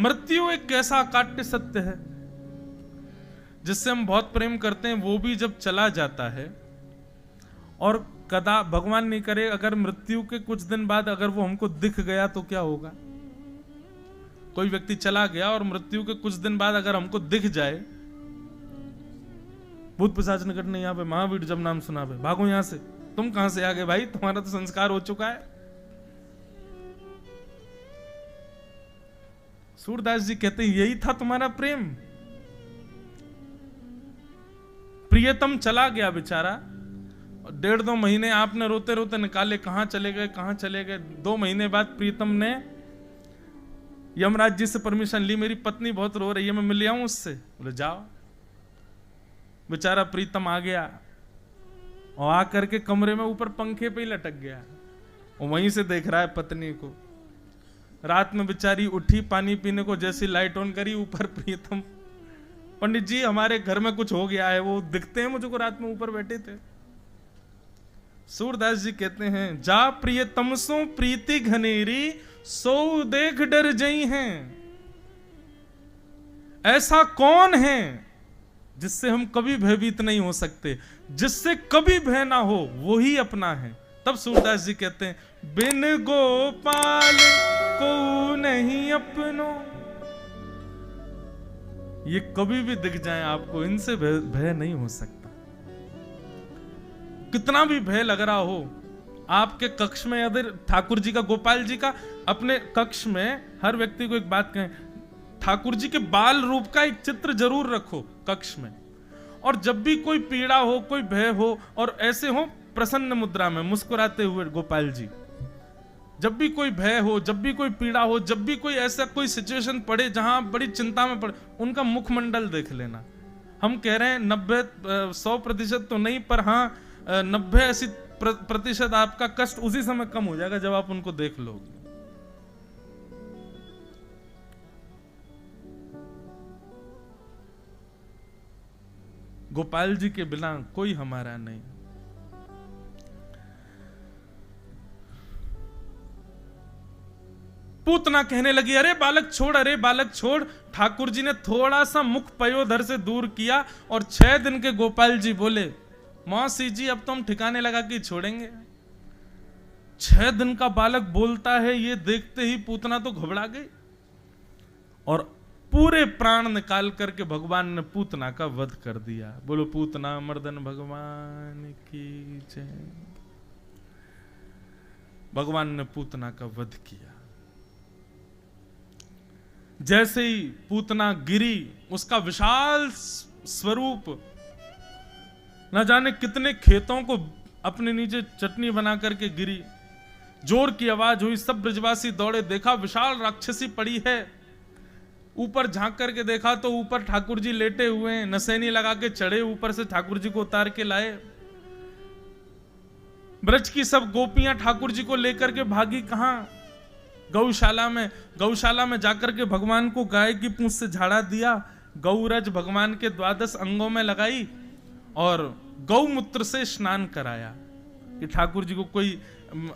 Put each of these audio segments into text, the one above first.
मृत्यु एक ऐसा अकाट्य सत्य है जिससे हम बहुत प्रेम करते हैं, वो भी जब चला जाता है, और कदा भगवान नहीं करे अगर मृत्यु के कुछ दिन बाद अगर वो हमको दिख गया तो क्या होगा। कोई व्यक्ति चला गया और मृत्यु के कुछ दिन बाद अगर हमको दिख जाए, भूत पिशाच निकट नहीं यहाँ पे, महावीर जब नाम सुना पे भागो यहां से, तुम कहां से आ गए भाई, तुम्हारा तो संस्कार हो चुका है। सूरदास जी कहते हैं यही था तुम्हारा प्रेम। प्रियतम चला गया बेचारा, 1.5-2 महीने आपने रोते रोते निकाले, कहां चले गए कहां चले गए। 2 महीने बाद प्रियतम ने यमराज जी से परमिशन ली, मेरी पत्नी बहुत रो रही है, मैं मिल आऊं उससे। बोले जाओ। बेचारा प्रीतम आ गया और आकर के कमरे में ऊपर पंखे पे ही लटक गया, और वहीं से देख रहा है पत्नी को। रात में बेचारी उठी पानी पीने को, जैसी लाइट ऑन करी ऊपर प्रीतम, पंडित जी हमारे घर में कुछ हो गया है, वो दिखते हैं मुझको रात में ऊपर बैठे थे। सूरदास जी कहते हैं जा प्रियतम सो प्रीति घनेरी, सो देख डर जई हैं। ऐसा कौन है जिससे हम कभी भयभीत नहीं हो सकते, जिससे कभी भय ना हो, वो ही अपना है। तब सूरदास जी कहते हैं बिन गोपाल को नहीं अपनो। ये कभी भी दिख जाए आपको, इनसे भय नहीं हो सकता। कितना भी भय लग रहा हो, आपके कक्ष में अगर ठाकुर जी का, गोपाल जी का, अपने कक्ष में हर व्यक्ति को एक बात कहें, ठाकुर जी के बाल रूप का एक चित्र जरूर रखो कक्ष में। और जब भी कोई पीड़ा हो, कोई भय हो, और ऐसे हो प्रसन्न मुद्रा में मुस्कुराते हुए गोपाल जी, जब भी कोई भय हो, जब भी कोई पीड़ा हो, जब भी कोई ऐसा कोई सिचुएशन पड़े जहां बड़ी चिंता में पड़े, उनका मुखमंडल देख लेना। हम कह रहे हैं 90-100% तो नहीं, पर हाँ 90-80% आपका कष्ट उसी समय कम हो जाएगा जब आप उनको देख लोगे। गोपाल जी के बिना कोई हमारा नहीं। पूतना कहने लगी अरे बालक छोड़, अरे बालक छोड़। ठाकुर जी ने थोड़ा सा मुख पयोधर से दूर किया और 6 दिन के गोपाल जी बोले मौसी जी अब तो हम ठिकाने लगा के छोड़ेंगे। 6 दिन का बालक बोलता है, ये देखते ही पूतना तो घबरा गई और पूरे प्राण निकाल करके भगवान ने पूतना का वध कर दिया। बोलो पूतना मर्दन भगवान की जय। भगवान ने पूतना का वध किया। जैसे ही पूतना गिरी, उसका विशाल स्वरूप न जाने कितने खेतों को अपने नीचे चटनी बना करके गिरी। जोर की आवाज हुई, सब ब्रजवासी दौड़े, देखा विशाल राक्षसी पड़ी है। ऊपर झांक करके देखा तो ऊपर ठाकुर जी लेटे हुए हैं, नसैनी लगा के चढ़े, ऊपर से ठाकुर जी को उतार के लाए। ब्रज की सब गोपियां ठाकुर जी को लेकर के भागी कहां? गौशाला में। गौशाला में जाकर के भगवान को गाय की पूंछ से झाड़ा दिया, गौरज भगवान के 12 अंगों में लगाई और गौमूत्र से स्नान कराया कि ठाकुर जी को कोई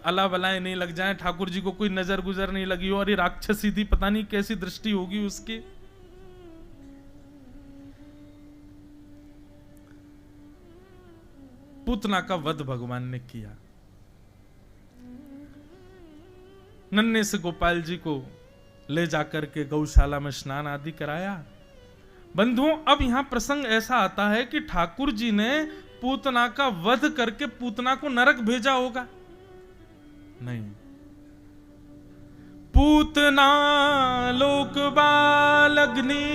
अला बलाएं नहीं लग जाए, ठाकुर जी को कोई नजर गुजर नहीं लगी हो। और ये राक्षसी थी, पता नहीं कैसी दृष्टि होगी उसकी। पूतना का वध भगवान ने किया। नन्हे से गोपाल जी को ले जाकर के गौशाला में स्नान आदि कराया। बंधुओं, अब यहां प्रसंग ऐसा आता है कि ठाकुर जी ने पूतना का वध करके पूतना को नरक भेजा होगा? नहीं। पूतना लोक बाल अग्नि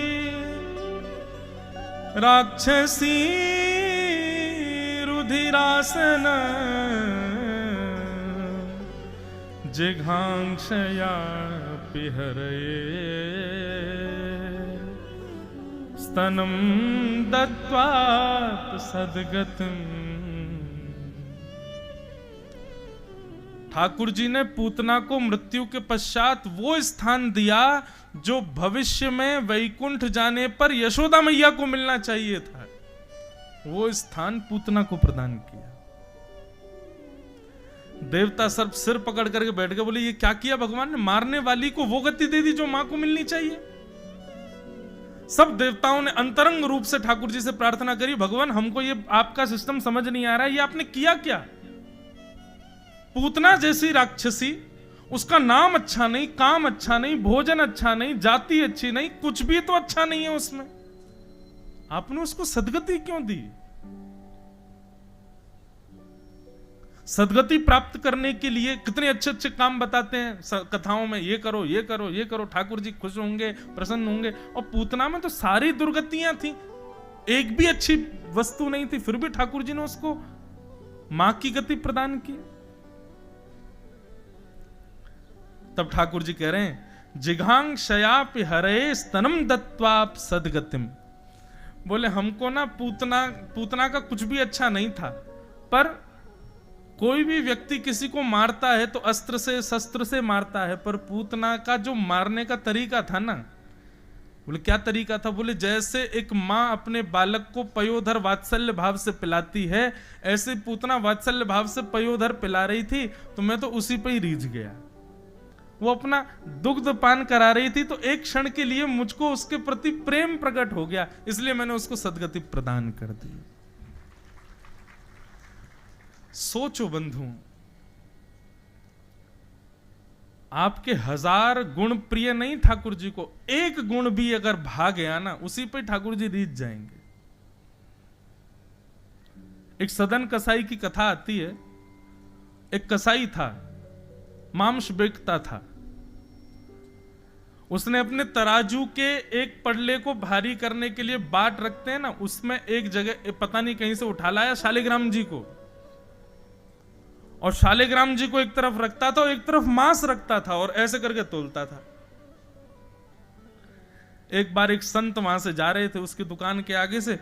राक्षसी रुधिरासन जिघांक्षया पिहरये स्तनम दत्वा सद्गतम्। ठाकुर जी ने पूतना को मृत्यु के पश्चात वो स्थान दिया जो भविष्य में वैकुंठ जाने पर यशोदा मैया को मिलना चाहिए था। वो स्थान पूतना को प्रदान किया। देवता सिर पकड़ करके बैठ गए, बोले ये क्या किया भगवान ने? मारने वाली को वो गति दे दी जो मां को मिलनी चाहिए। सब देवताओं ने अंतरंग रूप से ठाकुर जी से प्रार्थना करी, भगवान हमको ये आपका सिस्टम समझ नहीं आ रहा है, ये आपने किया क्या? पूतना जैसी राक्षसी, उसका नाम अच्छा नहीं, काम अच्छा नहीं, भोजन अच्छा नहीं, जाति अच्छी नहीं, कुछ भी तो अच्छा नहीं है उसमें, आपने उसको सदगति क्यों दी? सदगति प्राप्त करने के लिए कितने अच्छे अच्छे काम बताते हैं कथाओं में, ये करो ये करो ये करो, ठाकुर जी खुश होंगे, प्रसन्न होंगे। और पूतना में तो सारी दुर्गतियां थी, एक भी अच्छी वस्तु नहीं थी, फिर भी ठाकुर जी ने उसको मां की गति प्रदान की। तब ठाकुर जी कह रहे हैं, जिघांग शयापि हरे स्तनम दत्वाप सदगतिम। बोले हमको ना पूतना का कुछ भी अच्छा नहीं था, पर कोई भी व्यक्ति किसी को मारता है तो अस्त्र से शस्त्र से मारता है, पर पूतना का जो मारने का तरीका था ना, बोले क्या तरीका था? बोले जैसे एक माँ अपने बालक को पयोधर वात्सल्य भाव से पिलाती है, ऐसे पूतना वात्सल्य भाव से पयोधर पिला रही थी, तो मैं तो उसी पे ही रीझ गया। वो अपना दुग्ध पान करा रही थी, तो एक क्षण के लिए मुझको उसके प्रति प्रेम प्रकट हो गया, इसलिए मैंने उसको सदगति प्रदान कर दी। सोचो बंधु, आपके 1000 गुण प्रिय नहीं ठाकुर जी को, एक गुण भी अगर भाग गया ना, उसी पे ठाकुर जी रीझ जाएंगे। एक सदन कसाई की कथा आती है। एक कसाई था, मांस बेचता था। उसने अपने तराजू के एक पड़ले को भारी करने के लिए बाट रखते हैं ना, उसमें एक जगह पता नहीं कहीं से उठा लाया शालिग्राम जी को, और शालिग्राम जी को एक तरफ रखता था और एक तरफ मांस रखता था, और ऐसे करके तोलता था। एक बार एक संत वहां से जा रहे थे, उसकी दुकान के आगे से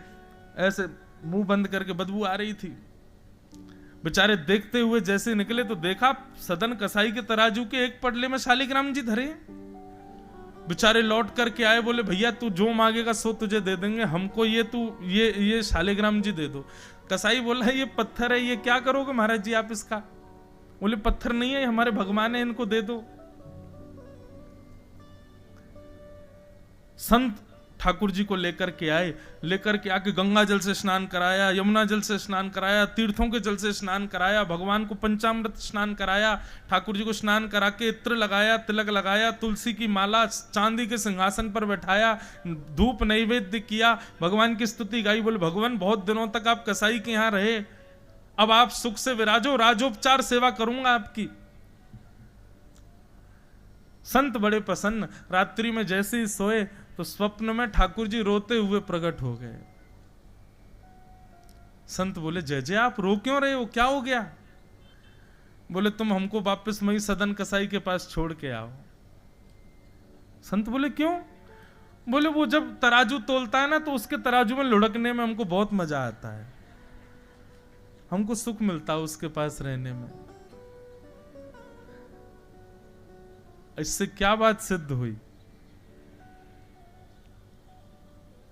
ऐसे मुंह बंद करके बदबू आ रही थी। बेचारे देखते हुए जैसे निकले तो देखा सदन कसाई के तराजू के एक पड़ले में शालिग्राम जी धरे। बेचारे लौट करके आए, बोले भैया तू जो मांगेगा सो तुझे दे देंगे, हमको ये शालिग्राम जी दे दो। कसाई बोला ये पत्थर है, ये क्या करोगे महाराज जी आप इसका? बोले पत्थर नहीं है, हमारे भगवान है, इनको दे दो। संत ठाकुर जी को लेकर के आए, लेकर के आके गंगा जल से स्नान कराया, यमुना जल से स्नान कराया, तीर्थों के जल से स्नान कराया, भगवान को पंचामृत स्नान कराया, ठाकुर जी को स्नान करा के इत्र लगाया, तिलक लगाया, तुलसी की माला, चांदी के सिंहासन पर बैठाया, धूप नैवेद्य किया, भगवान की स्तुति गाई। बोले भगवान बहुत दिनों तक आप कसाई के यहाँ रहे, अब आप सुख से विराजो, राजोपचार सेवा करूंगा आपकी। संत बड़े प्रसन्न। रात्रि में जैसे ही सोए तो स्वप्न में ठाकुर जी रोते हुए प्रकट हो गए। संत बोले जय जय आप रो क्यों रहे हो, क्या हो गया? बोले तुम हमको वापस वही सदन कसाई के पास छोड़ के आओ। संत बोले क्यों? बोले वो जब तराजू तोलता है ना, तो उसके तराजू में लुढ़कने में हमको बहुत मजा आता है, हमको सुख मिलता है उसके पास रहने में। इससे क्या बात सिद्ध हुई?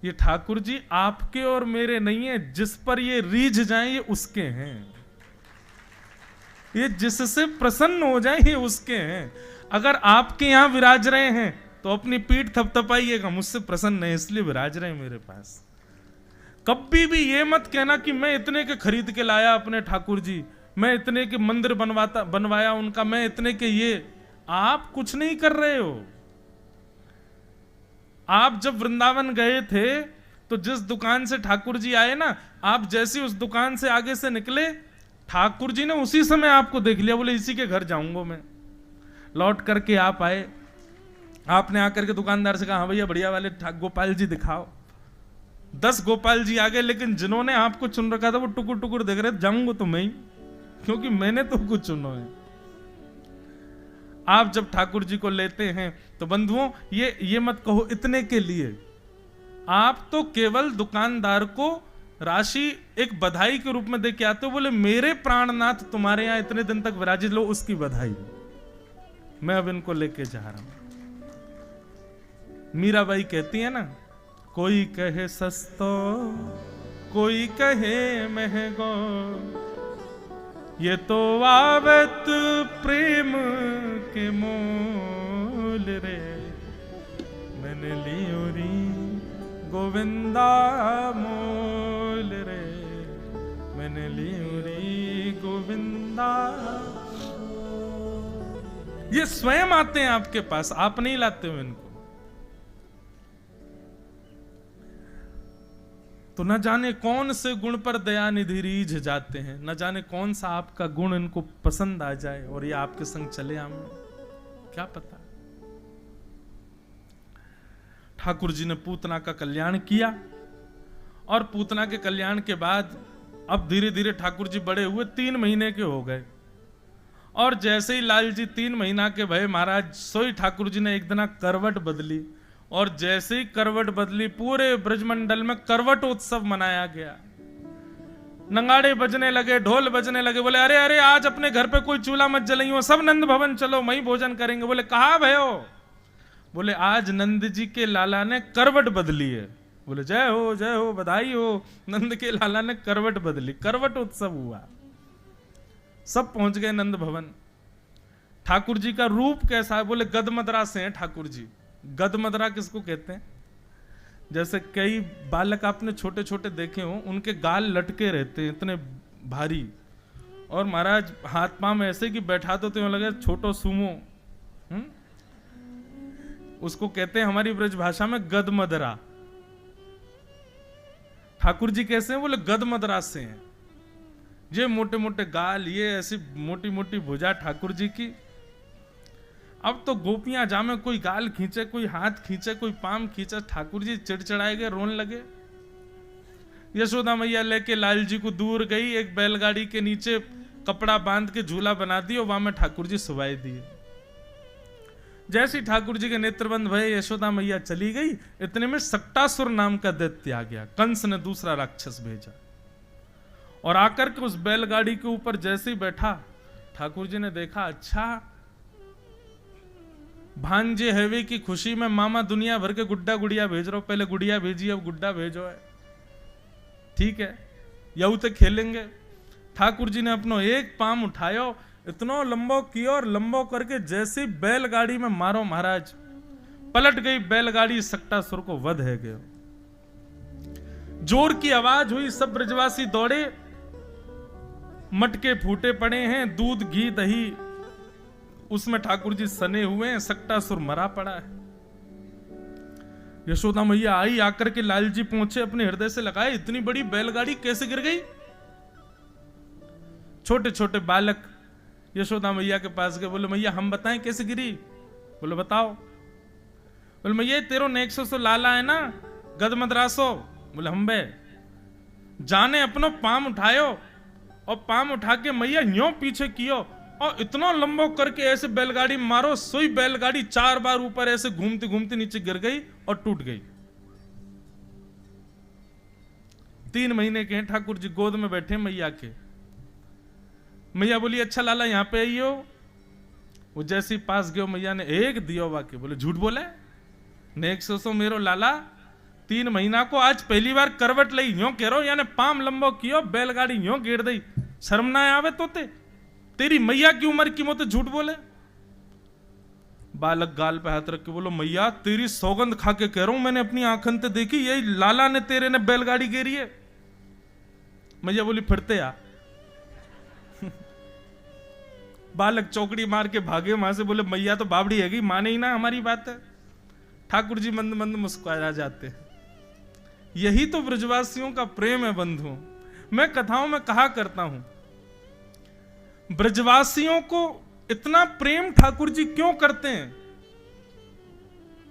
ये ठाकुर जी आपके और मेरे नहीं है, जिस पर ये रीझ जाएं ये उसके हैं, ये जिससे प्रसन्न हो जाए ये उसके हैं। अगर आपके यहां विराज रहे हैं तो अपनी पीठ थपथपाइएगा, मुझसे प्रसन्न है इसलिए विराज रहे हैं मेरे पास। कभी भी ये मत कहना कि मैं इतने के खरीद के लाया अपने ठाकुर जी, मैं इतने के मंदिर बनवाया उनका, मैं इतने के ये। आप कुछ नहीं कर रहे हो। आप जब वृंदावन गए थे तो जिस दुकान से ठाकुर जी आए ना, आप जैसे उस दुकान से आगे से निकले, ठाकुर जी ने उसी समय आपको देख लिया, बोले इसी के घर जाऊंगा मैं। लौट करके आप आए, आपने आकर के दुकानदार से कहा हाँ भैया बढ़िया वाले गोपाल जी दिखाओ। 10 गोपाल जी आ गए, लेकिन जिन्होंने आपको चुन रखा था वो टुकुर टुकुर देख रहे, जाऊंगा तो मैं ही, क्योंकि मैंने तो कुछ चुना है। आप जब ठाकुर जी को लेते हैं तो बंधुओं ये मत कहो इतने के लिए, आप तो केवल दुकानदार को राशि एक बधाई के रूप में दे के आते हो। बोले मेरे प्राणनाथ तुम्हारे यहां इतने दिन तक विराजित, लो उसकी बधाई, मैं अब इनको लेके जा रहा हूं। मीराबाई कहती है ना, कोई कहे सस्तो कोई कहे महंगो, ये तो आवत प्रेम के मोल रे, मैंने लियो री गोविंदा मोल रे, मैंने ली री गोविंदा। ये स्वयं आते हैं आपके पास, आप नहीं लाते हो इनको। तो न जाने कौन से गुण पर दया निधि रीझ जाते हैं, न जाने कौन सा आपका गुण इनको पसंद आ जाए और ये आपके संग चले आए, क्या पता। ठाकुर जी ने पूतना का कल्याण किया और पूतना के कल्याण के बाद अब धीरे धीरे ठाकुर जी बड़े हुए, 3 महीने के हो गए। और जैसे ही लाल जी 3 महीना के भय महाराज, सोई ठाकुर जी ने एक दिन करवट बदली, और जैसे ही करवट बदली पूरे ब्रजमंडल में करवट उत्सव मनाया गया। नंगाड़े बजने लगे, ढोल बजने लगे। बोले अरे अरे आज अपने घर पे कोई चूल्हा मत जलाइयो, सब नंद भवन चलो, वहीं भोजन करेंगे। बोले कहाँ भयो? बोले आज नंद जी के लाला ने करवट बदली है। बोले जय हो, बधाई हो, नंद के लाला ने करवट बदली। करवट उत्सव हुआ, सब पहुंच गए नंद भवन। ठाकुर जी का रूप कैसा है? बोले गदमदरा से हैं ठाकुर जी। गदमदरा किसको कहते हैं? जैसे कई बालक आपने छोटे छोटे देखे हो, उनके गाल लटके रहते हैं इतने भारी, और महाराज हाथ पांव में ऐसे कि बैठा तो लगे छोटो सुमो। उसको कहते हैं हमारी ब्रज भाषा में गदमदरा। ठाकुर जी कैसे हैं? बोले गदमदरा से हैं। ये मोटे मोटे गाल, ये ऐसी मोटी मोटी भुजा ठाकुर जी की। अब तो गोपियां जामे, कोई गाल खींचे, कोई हाथ खींचे, कोई पाम खींचे, ठाकुर जी चिड़चिड़ाए गए, रोने लगे। यशोदा मैया लेके लाल जी को दूर गई, एक बैलगाड़ी के नीचे कपड़ा बांध के झूला बना दिया, वहां में ठाकुर जी सुवाई दिए। जैसे ठाकुर जी के नेत्रबंद भये, यशोदा मैया चली गई, इतने में सक्टासुर नाम का दैत्य आ गया। कंस ने दूसरा राक्षस भेजा और आकर के उस बैलगाड़ी के ऊपर जैसे ही बैठा, ठाकुर जी ने देखा अच्छा भांजे हैवे की खुशी में मामा दुनिया भर के गुड्डा गुड़िया भेज रहा हो। पहले गुड़िया भेजी, अब गुड्डा भेजो है, ठीक है, यू तो खेलेंगे। ठाकुर जी ने अपनो एक पाम उठायो, इतना लंबो कियो, और लंबो करके जैसे बैलगाड़ी में मारो महाराज, पलट गई बैलगाड़ी, सक्टासुर को वध है गयो। जोर की आवाज हुई, सब ब्रजवासी दौड़े, मटके फूटे पड़े हैं, दूध घी दही उसमें ठाकुर जी सने हुए हैं, सक्टासुर मरा पड़ा है। यशोदा मैया आई, आकर के लाल जी पहुंचे, अपने हृदय से लगाए, इतनी बड़ी बैलगाड़ी कैसे गिर गई? छोटे छोटे बालक यशोदा मैया के पास गए, बोले मैया हम बताएं कैसे गिरी? बोले बताओ। बोले मैया तेरो नेक्सो सो लाला है ना, गदमदरासो। बोले हम बे जाने अपनो पाम उठायो, और पाम उठा के मैया यूं पीछे कियो, और इतना लंबो करके ऐसे बैलगाड़ी मारो, सोई बैलगाड़ी 4 बार ऊपर ऐसे घूमती घूमती नीचे गिर गई और टूट गई। 3 महीने के ठाकुर जी गोद में बैठे मैया के। मैया बोली अच्छा लाला यहां पे आइयो। वो जैसे ही पास गयो, मैया ने एक दियो वाके। बोले झूठ बोले, नेक सो मेरो लाला 3 महीना को आज पहली बार करवट लई, यूं कह रहा यानी पाम लंबो कियो, बैलगाड़ी यूं गिर दी, शर्म ना आवे तोते? तेरी मैया की उम्र की मोते झूठ बोले। बालक गाल पे हाथ रख के बोलो मैया तेरी सौगंध खा के कह रहा हूं, मैंने अपनी आंखन ते देखी, यही लाला ने तेरे ने बैलगाड़ी घेरी है। मैया बोली फिरते आ। बालक चौकड़ी मार के भागे वहां से, बोले मैया तो बाबड़ी हैगी, माने ही ना हमारी बात है। ठाकुर जी मंद मंद मुस्कुरा जाते। यही तो ब्रजवासियों का प्रेम है बंधुओं। मैं कथाओं में कहा करता हूं, ब्रजवासियों को इतना प्रेम ठाकुर जी क्यों करते हैं?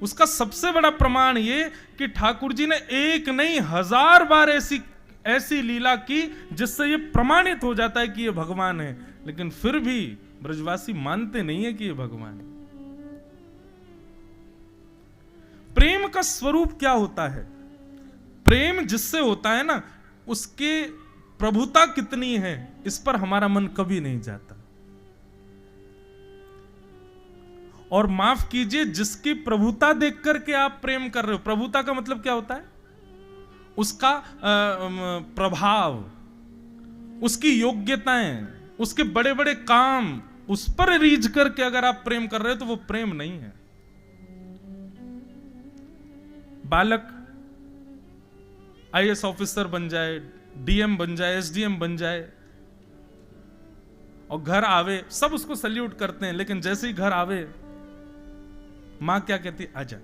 उसका सबसे बड़ा प्रमाण ये कि ठाकुर जी ने एक नहीं 1000 बार ऐसी लीला की जिससे ये प्रमाणित हो जाता है कि ये भगवान है, लेकिन फिर भी ब्रजवासी मानते नहीं है कि ये भगवान है। प्रेम का स्वरूप क्या होता है? प्रेम जिससे होता है ना, उसके प्रभुता कितनी है इस पर हमारा मन कभी नहीं जाता। और माफ कीजिए, जिसकी प्रभुता देख करके आप प्रेम कर रहे हो, प्रभुता का मतलब क्या होता है? उसका प्रभाव, उसकी योग्यताएं, उसके बड़े बड़े काम, उस पर रीझ करके अगर आप प्रेम कर रहे हो तो वो प्रेम नहीं है। बालक आईएएस ऑफिसर बन जाए, डीएम बन जाए, एसडीएम बन जाए, और घर आवे सब उसको सल्यूट करते हैं, लेकिन जैसे ही घर आवे माँ क्या कहती, आजा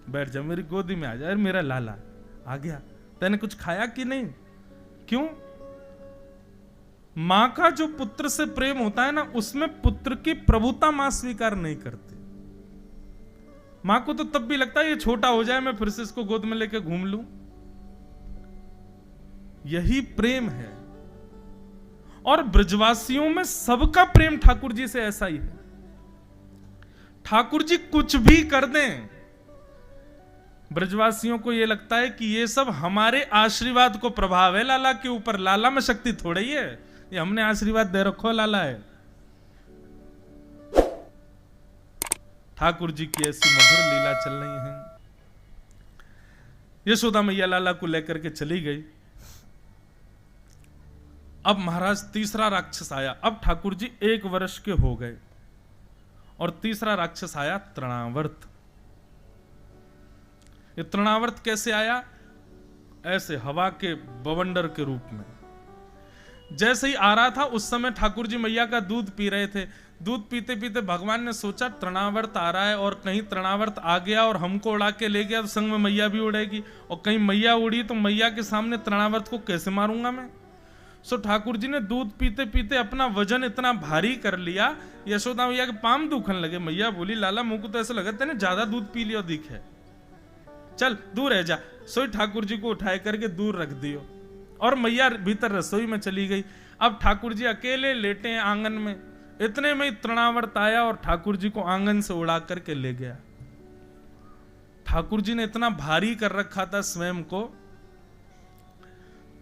बैठ जा मेरी गोदी में, आजा, अरे मेरा लाला आ गया, तैने कुछ खाया कि नहीं? क्यों? मां का जो पुत्र से प्रेम होता है ना, उसमें पुत्र की प्रभुता मां स्वीकार नहीं करती। मां को तो तब भी लगता है ये छोटा हो जाए, मैं फिर से इसको गोद में लेके घूम लूं। यही प्रेम है। और ब्रजवासियों में सबका प्रेम ठाकुर जी से ऐसा ही है। ठाकुर जी कुछ भी कर दें, ब्रजवासियों को यह लगता है कि ये सब हमारे आशीर्वाद को प्रभाव है लाला के ऊपर। लाला में शक्ति थोड़ी ही है, ये हमने आशीर्वाद दे रखो, लाला है। ठाकुर जी की ऐसी मधुर लीला चल रही है। यशोदा मैया लाला को लेकर के चली गई। अब महाराज तीसरा राक्षस आया। अब ठाकुर जी 1 वर्ष के हो गए और तीसरा राक्षस आया तृणावर्त। ये तृणावर्त कैसे आया? ऐसे हवा के बवंडर के रूप में। जैसे ही आ रहा था उस समय ठाकुर जी मैया का दूध पी रहे थे। दूध पीते पीते भगवान ने सोचा तृणावर्त आ रहा है और कहीं तृणावर्त आ गया और हमको उड़ा के ले गया तो संग में मैया भी उड़ेगी, और कहीं मैया उड़ी तो मैया के सामने तृणावर्त को कैसे मारूंगा मैं। सो ठाकुर जी ने दूध पीते पीते अपना वजन इतना भारी कर लिया, यशोदा मैया के पाम दुखन लगे। मैया बोली लाला मुझको तो ऐसा लगा तेने ज्यादा दूध पी लिया दिख है, चल दूर रह जा। सोई ठाकुर जी को उठाए करके दूर रख दियो और मैया भीतर रसोई में चली गई। अब ठाकुर जी अकेले लेटे हैं आंगन में। इतने में तृणावर्त आया और ठाकुर जी को आंगन से उड़ा करके ले गया। ठाकुर जी ने इतना भारी कर रखा था स्वयं को।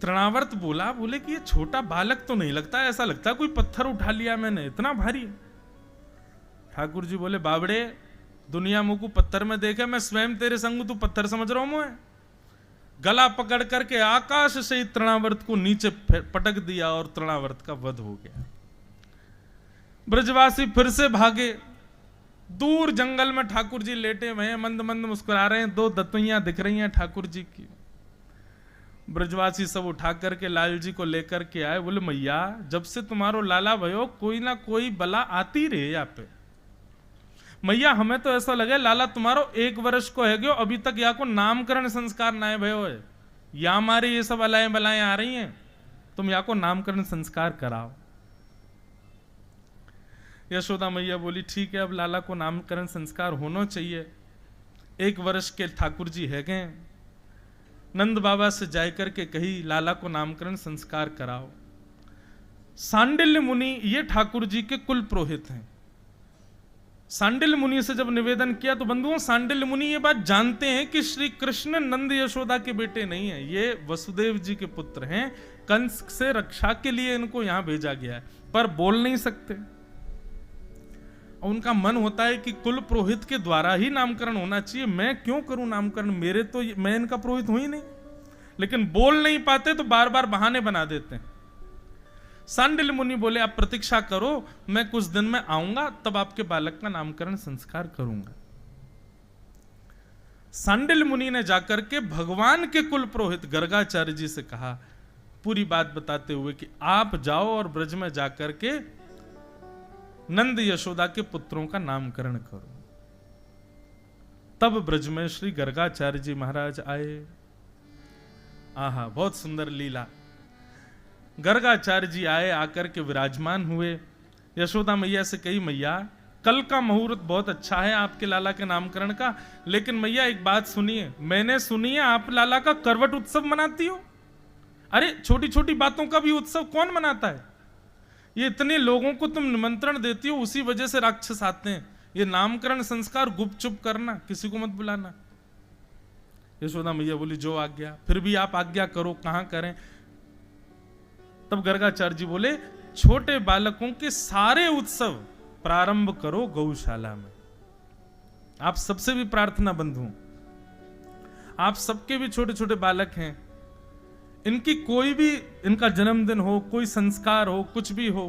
तृणावर्त बोले कि ये छोटा बालक तो नहीं लगता, ऐसा लगता कोई पत्थर उठा लिया मैंने, इतना भारी। ठाकुर जी बोले बाबड़े दुनिया मुझको पत्थर में देखे, मैं स्वयं तेरे संग तू पत्थर समझ रहा हूं मैं। गला पकड़ करके आकाश से तृणावर्त को नीचे पटक दिया और तृणावर्त का वध हो गया। ब्रजवासी फिर से भागे। दूर जंगल में ठाकुर जी लेटे हुए हैं, मंद मंद मुस्कुरा रहे हैं। 2 दतुइयां दिख रही हैं ठाकुर जी की। ब्रजवासी सब उठा करके लाल जी को लेकर के आए। बोले मैया जब से तुम्हारो लाला भयो कोई ना कोई बला आती रहे यहाँ पे। मैया हमें तो ऐसा लगे लाला तुम्हारो 1 वर्ष को है गयो, अभी तक यहाँ को नामकरण संस्कार ना है भयो है। या हमारे ये सब अलाएं बलाएं आ रही हैं, तुम यहाँ को नामकरण संस्कार कराओ। यशोदा मैया बोली ठीक है, अब लाला को नामकरण संस्कार होना चाहिए। 1 वर्ष के ठाकुर जी है गए। नंद बाबा से जाकर के कही लाला को नामकरण संस्कार कराओ। सांडिल्य मुनि ये ठाकुर जी के कुल पुरोहित हैं। सांडिल्य मुनि से जब निवेदन किया तो बंधुओं सांडिल्य मुनि ये बात जानते हैं कि श्री कृष्ण नंद यशोदा के बेटे नहीं है, ये वसुदेव जी के पुत्र हैं। कंस से रक्षा के लिए इनको यहां भेजा गया है, पर बोल नहीं सकते। उनका मन होता है कि कुल पुरोहित के द्वारा ही नामकरण होना चाहिए, मैं क्यों करूं नामकरण, मेरे तो मैं इनका पुरोहित हूं ही नहीं। लेकिन बोल नहीं पाते तो बार बार बहाने बना देते हैं। सांडिल्य मुनि बोले आप प्रतीक्षा करो, मैं कुछ दिन में आऊंगा, तब आपके बालक का नामकरण संस्कार करूंगा। सांडिल्य मुनि ने जाकर के भगवान के कुल पुरोहित गर्गाचार्य जी से कहा, पूरी बात बताते हुए कि आप जाओ और ब्रज में जाकर के नंद यशोदा के पुत्रों का नामकरण करो। तब ब्रज में श्री गर्गाचार्य जी महाराज आए। आहा बहुत सुंदर लीला। गर्गाचार्य जी आए, आकर के विराजमान हुए। यशोदा मैया से कही मैया कल का मुहूर्त बहुत अच्छा है आपके लाला के नामकरण का, लेकिन मैया एक बात सुनिए, मैंने सुनी है आप लाला का करवट उत्सव मनाती हो। अरे छोटी छोटी बातों का भी उत्सव कौन मनाता है? ये इतने लोगों को तुम निमंत्रण देती हो, उसी वजह से राक्षस आते हैं। ये नामकरण संस्कार गुपचुप करना, किसी को मत बुलाना। यशोदा मैया बोली जो आज्ञा, फिर भी आप आज्ञा करो, कहां करें। तब गर्गाचार्य जी बोले छोटे बालकों के सारे उत्सव प्रारंभ करो गौशाला में। आप सबसे भी प्रार्थना बंधु, आप सबके भी छोटे छोटे बालक हैं, इनकी कोई भी इनका जन्मदिन हो, कोई संस्कार हो, कुछ भी हो,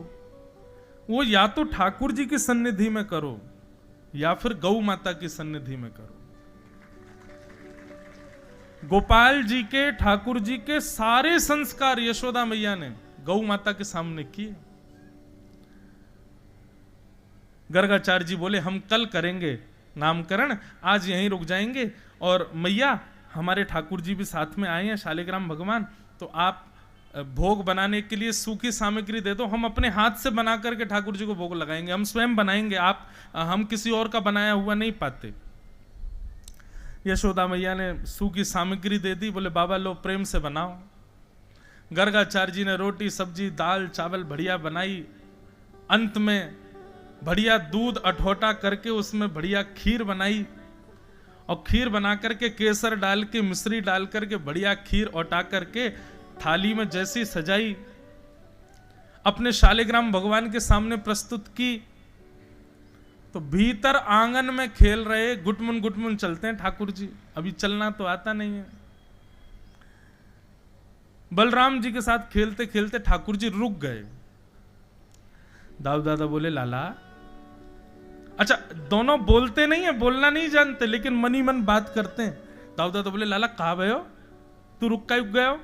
वो या तो ठाकुर जी की सन्निधि में करो या फिर गौ माता की सन्निधि में करो। गोपाल जी के, ठाकुर जी के सारे संस्कार यशोदा मैया ने गौ माता के सामने किए। गर्गाचार्य जी बोले हम कल करेंगे नामकरण, आज यहीं रुक जाएंगे। और मैया हमारे ठाकुर जी भी साथ में आए हैं, शालिग्राम भगवान, तो आप भोग बनाने के लिए सूखी सामग्री दे दो, हम अपने हाथ से बना करके ठाकुर जी को भोग लगाएंगे, हम स्वयं बनाएंगे, हम किसी और का बनाया हुआ नहीं पाते। यशोदा मैया ने सूखी सामग्री दे दी, बोले बाबा लो प्रेम से बनाओ। गर्गाचार्य जी ने रोटी सब्जी दाल चावल बढ़िया बनाई, अंत में बढ़िया दूध अठोटा करके उसमें बढ़िया खीर बनाई, और खीर बना करके केसर डाल के मिश्री डाल करके बढ़िया खीर औटा करके थाली में जैसी सजाई, अपने शालिग्राम भगवान के सामने प्रस्तुत की। तो भीतर आंगन में खेल रहे गुटमुन चलते हैं ठाकुर जी, अभी चलना तो आता नहीं है। बलराम जी के साथ खेलते खेलते ठाकुर जी रुक गए। दाऊ दादा बोले लाला, अच्छा दोनों बोलते नहीं है, बोलना नहीं जानते, लेकिन मनी मन बात करते हैं। दाऊ दादा बोले लाला कहाँ गए हो, तू रुक गए हो?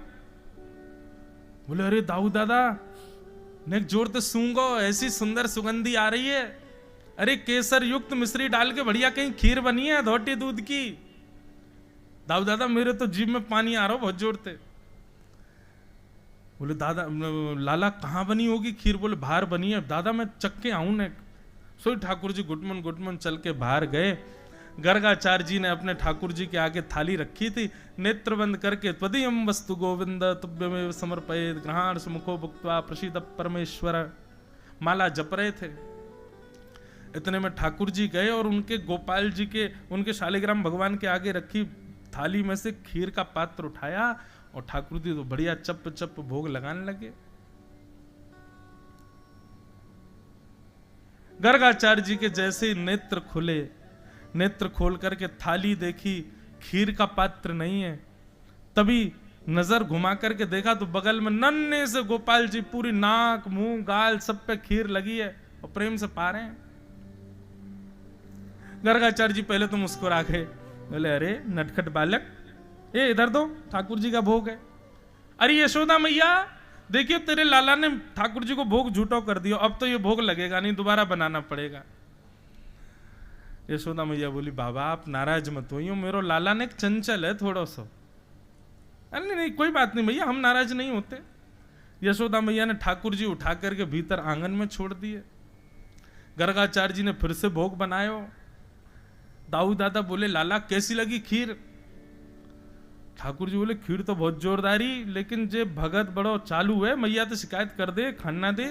बोले अरे दाऊ दादा नेक जोर ते सूंगो, ऐसी सुंदर सुगंधी आ रही है, अरे केसर युक्त मिश्री डाल के बढ़िया कहीं खीर बनी है धोटी दूध की। दाऊ दादा मेरे तो जीभ में पानी आ रहा हो बहुत जोर से। बोले दादा लाला कहाँ बनी होगी खीर? बोले बाहर बनी है। दादा मैं चख के आऊं ने। सोई ठाकुर जी गुटमुन चल के बाहर गए। गर्गाचार्य जी ने अपने ठाकुर जी के आगे थाली रखी थी, नेत्र बंद करके त्वदीयं वस्तु गोविंद तुभ्यमेव समर्पयेत् ग्रहाण सुमुखो भुक्त्वा प्रसीद परमेश्वर माला जप रहे थे। इतने में ठाकुर जी गए और उनके गोपाल जी के, उनके शालिग्राम भगवान के आगे रखी थाली में से खीर का पात्र उठाया और ठाकुर जी तो बढ़िया चप चप भोग लगाने लगे। गर्गाचार्य जी के जैसे ही नेत्र खुले, नेत्र खोल करके थाली देखी, खीर का पात्र नहीं है। तभी नजर घुमा करके देखा तो बगल में नन्हे से गोपाल जी पूरी नाक मुंह गाल सब पे खीर लगी है और प्रेम से पा रहे हैं। गर्गाचार्य जी पहले तो मुस्कुरा गए, बोले अरे नटखट बालक, ये इधर दो, ठाकुर जी का भोग है। अरे यशोदा मैया देखियो तेरे लाला ने ठाकुर जी को भोग झूठो कर दिया, अब तो ये भोग लगेगा नहीं, दोबारा बनाना पड़ेगा। यशोदा मैया बोली बाबा आप नाराज मत होइयो, मेरो लाला ने चंचल है थोड़ा सा। अरे नहीं कोई बात नहीं भैया, हम नाराज नहीं होते। यशोदा मैया ने ठाकुर जी उठा करके भीतर आंगन में छोड़ दिए। गर्गाचार्य जी ने फिर से भोग बनायो। दाऊ दादा बोले लाला कैसी लगी खीर? ठाकुर जी बोले खीर तो बहुत जोरदारी, लेकिन जे भगत बड़ो चालू है, मैया तो शिकायत कर दे, खाना दे।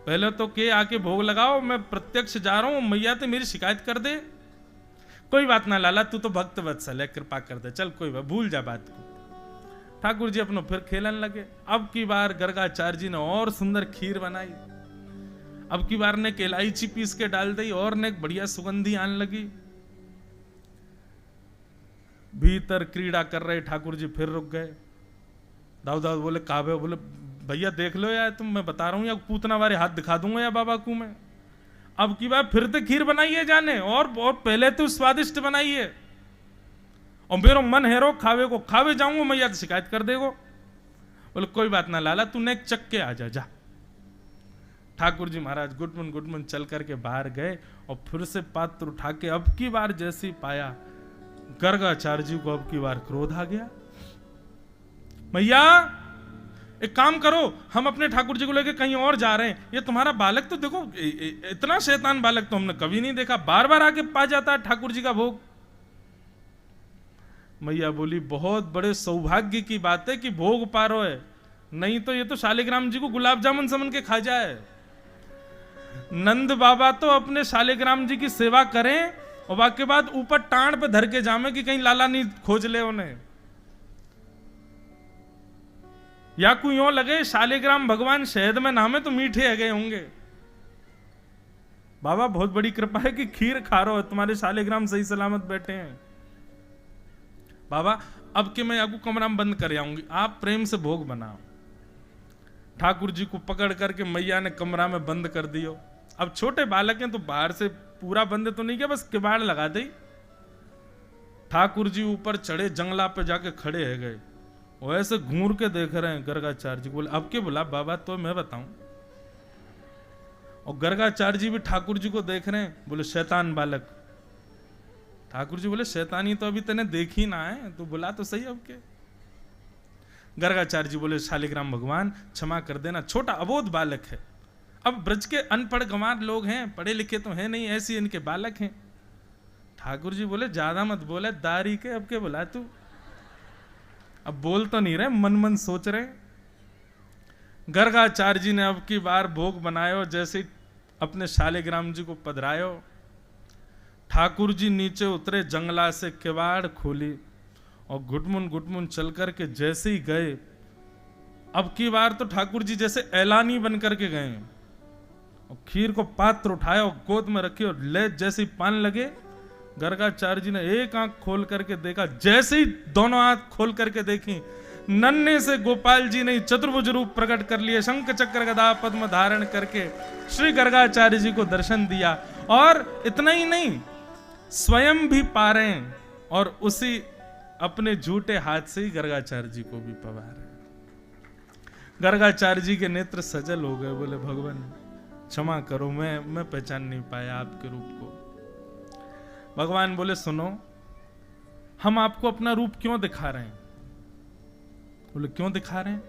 पहले तो के आके भोग लगाओ, मैं प्रत्यक्ष जा रहा हूं, मैया तो मेरी शिकायत कर दे। कोई बात ना लाला, तू तो भक्त वत्सल है, कृपा कर दे, चल कोई बात, भूल जा बात को। ठाकुर जी अपना फिर खेलन लगे। अब की बार गर्गाचार्य जी ने और सुंदर खीर बनाई। अब की बार ने इलायची पीस के डाल दी और ने बढ़िया सुगंधी आने लगी। भीतर क्रीड़ा कर रहे ठाकुर जी फिर रुक गए। दाऊ दाऊ बोले काबे? बोले भैया देख लो यार, तुम मैं बता रहा हूं या पूतना वाले हाथ दिखा दूंगा या बाबा को मैं। अब की बार फिर तो खीर बनाइए जाने, और पहले तो स्वादिष्ट बनाइए, और मेरा मन हेरो खावे को खावे जाऊंगा, मैया तो शिकायत कर देगो। बोले कोई बात ना लाला, तू नेक चक के आ जा। ठाकुर जी महाराज गुटमुन चल करके बाहर गए और फिर से पात्र उठा के अब की बार जैसे ही पाया, गर्गाचार्य जी को अब की बार क्रोध आ गया। मैया एक काम करो, हम अपने ठाकुर जी को लेके कहीं और जा रहे हैं, ये तुम्हारा बालक तो देखो इतना शैतान बालक तो हमने कभी नहीं देखा, बार बार आके पा जाता है ठाकुर जी का भोग। मैया बोली बहुत बड़े सौभाग्य की बात है कि भोग पा रहे है, नहीं तो ये तो शालिग्राम जी को गुलाब जामुन समझ के खा जाए। नंद बाबा तो अपने शालिग्राम जी की सेवा करें और बाकी बाद ऊपर टांड पे धर के जामे कि कहीं लाला नहीं खोज ले उन्हें, या कोई यूं लगे शालिग्राम भगवान शहद में नामे तो मीठे है गए होंगे। बाबा बहुत बड़ी कृपा है कि खीर खा रहे हो, तुम्हारे शालिग्राम सही सलामत बैठे हैं। बाबा अब के मैं आपको कमरा में बंद कर आऊंगी, आप प्रेम से भोग बनाओ। ठाकुर जी को पकड़ करके मैया ने कमरा में बंद कर दियो। अब छोटे बालक हैं तो बाहर से पूरा बंद तो नहीं किया, बस किवाड़ लगा दी। ठाकुर जी ऊपर चढ़े, जंगला पे जाके खड़े है गए, वो ऐसे घूर के देख रहे हैं गर्गाचार्य जी। बोले अब के बोला बाबा तो मैं बताऊं। और गर्गाचार्य जी भी ठाकुर जी को देख रहे हैं, बोले शैतान बालक। ठाकुर जी बोले शैतानी तो अभी तने देखी ना है, तो बुला तो सही अब के। गर्गाचार्य जी बोले शालिग्राम भगवान क्षमा कर देना, छोटा अबोध बालक है। अब ब्रज के अनपढ़ गंवार लोग हैं, पढ़े लिखे तो हैं नहीं, ऐसी इनके बालक हैं। ठाकुर जी बोले ज्यादा मत बोले, दारी के अब के बोला तू। अब बोल तो नहीं रहे, मन मन सोच रहे। गर्गाचार्य जी ने अब की बार भोग बनायो, जैसे अपने शालिग्राम जी को पधरायो, ठाकुर जी नीचे उतरे, जंगला से किवाड़ खोली और घुटमुन चल करके जैसे ही गए, अब की बार तो ठाकुर जी जैसे ऐलानी बन करके गए और खीर को पात्र उठाया और गोद में रखी और ले जैसे ही पान लगे, गर्गाचार्य जी ने एक आंख खोल करके देखा, जैसे ही दोनों आंख खोल करके देखी, नन्हे से गोपाल जी ने चतुर्भुज रूप प्रकट कर लिए, शंख चक्र गदा पद्म धारण करके श्री गर्गाचार्य जी को दर्शन दिया। और इतना ही नहीं, स्वयं भी पा रहे हैं और उसी अपने झूठे हाथ से ही गर्गाचार्य जी को भी पवा रहे हैं। गर्गाचार्य जी के नेत्र सजल हो गए, बोले भगवान क्षमा करो, मैं पहचान नहीं पाया आपके रूप को। भगवान बोले सुनो, हम आपको अपना रूप क्यों दिखा रहे हैं? बोले क्यों दिखा रहे हैं?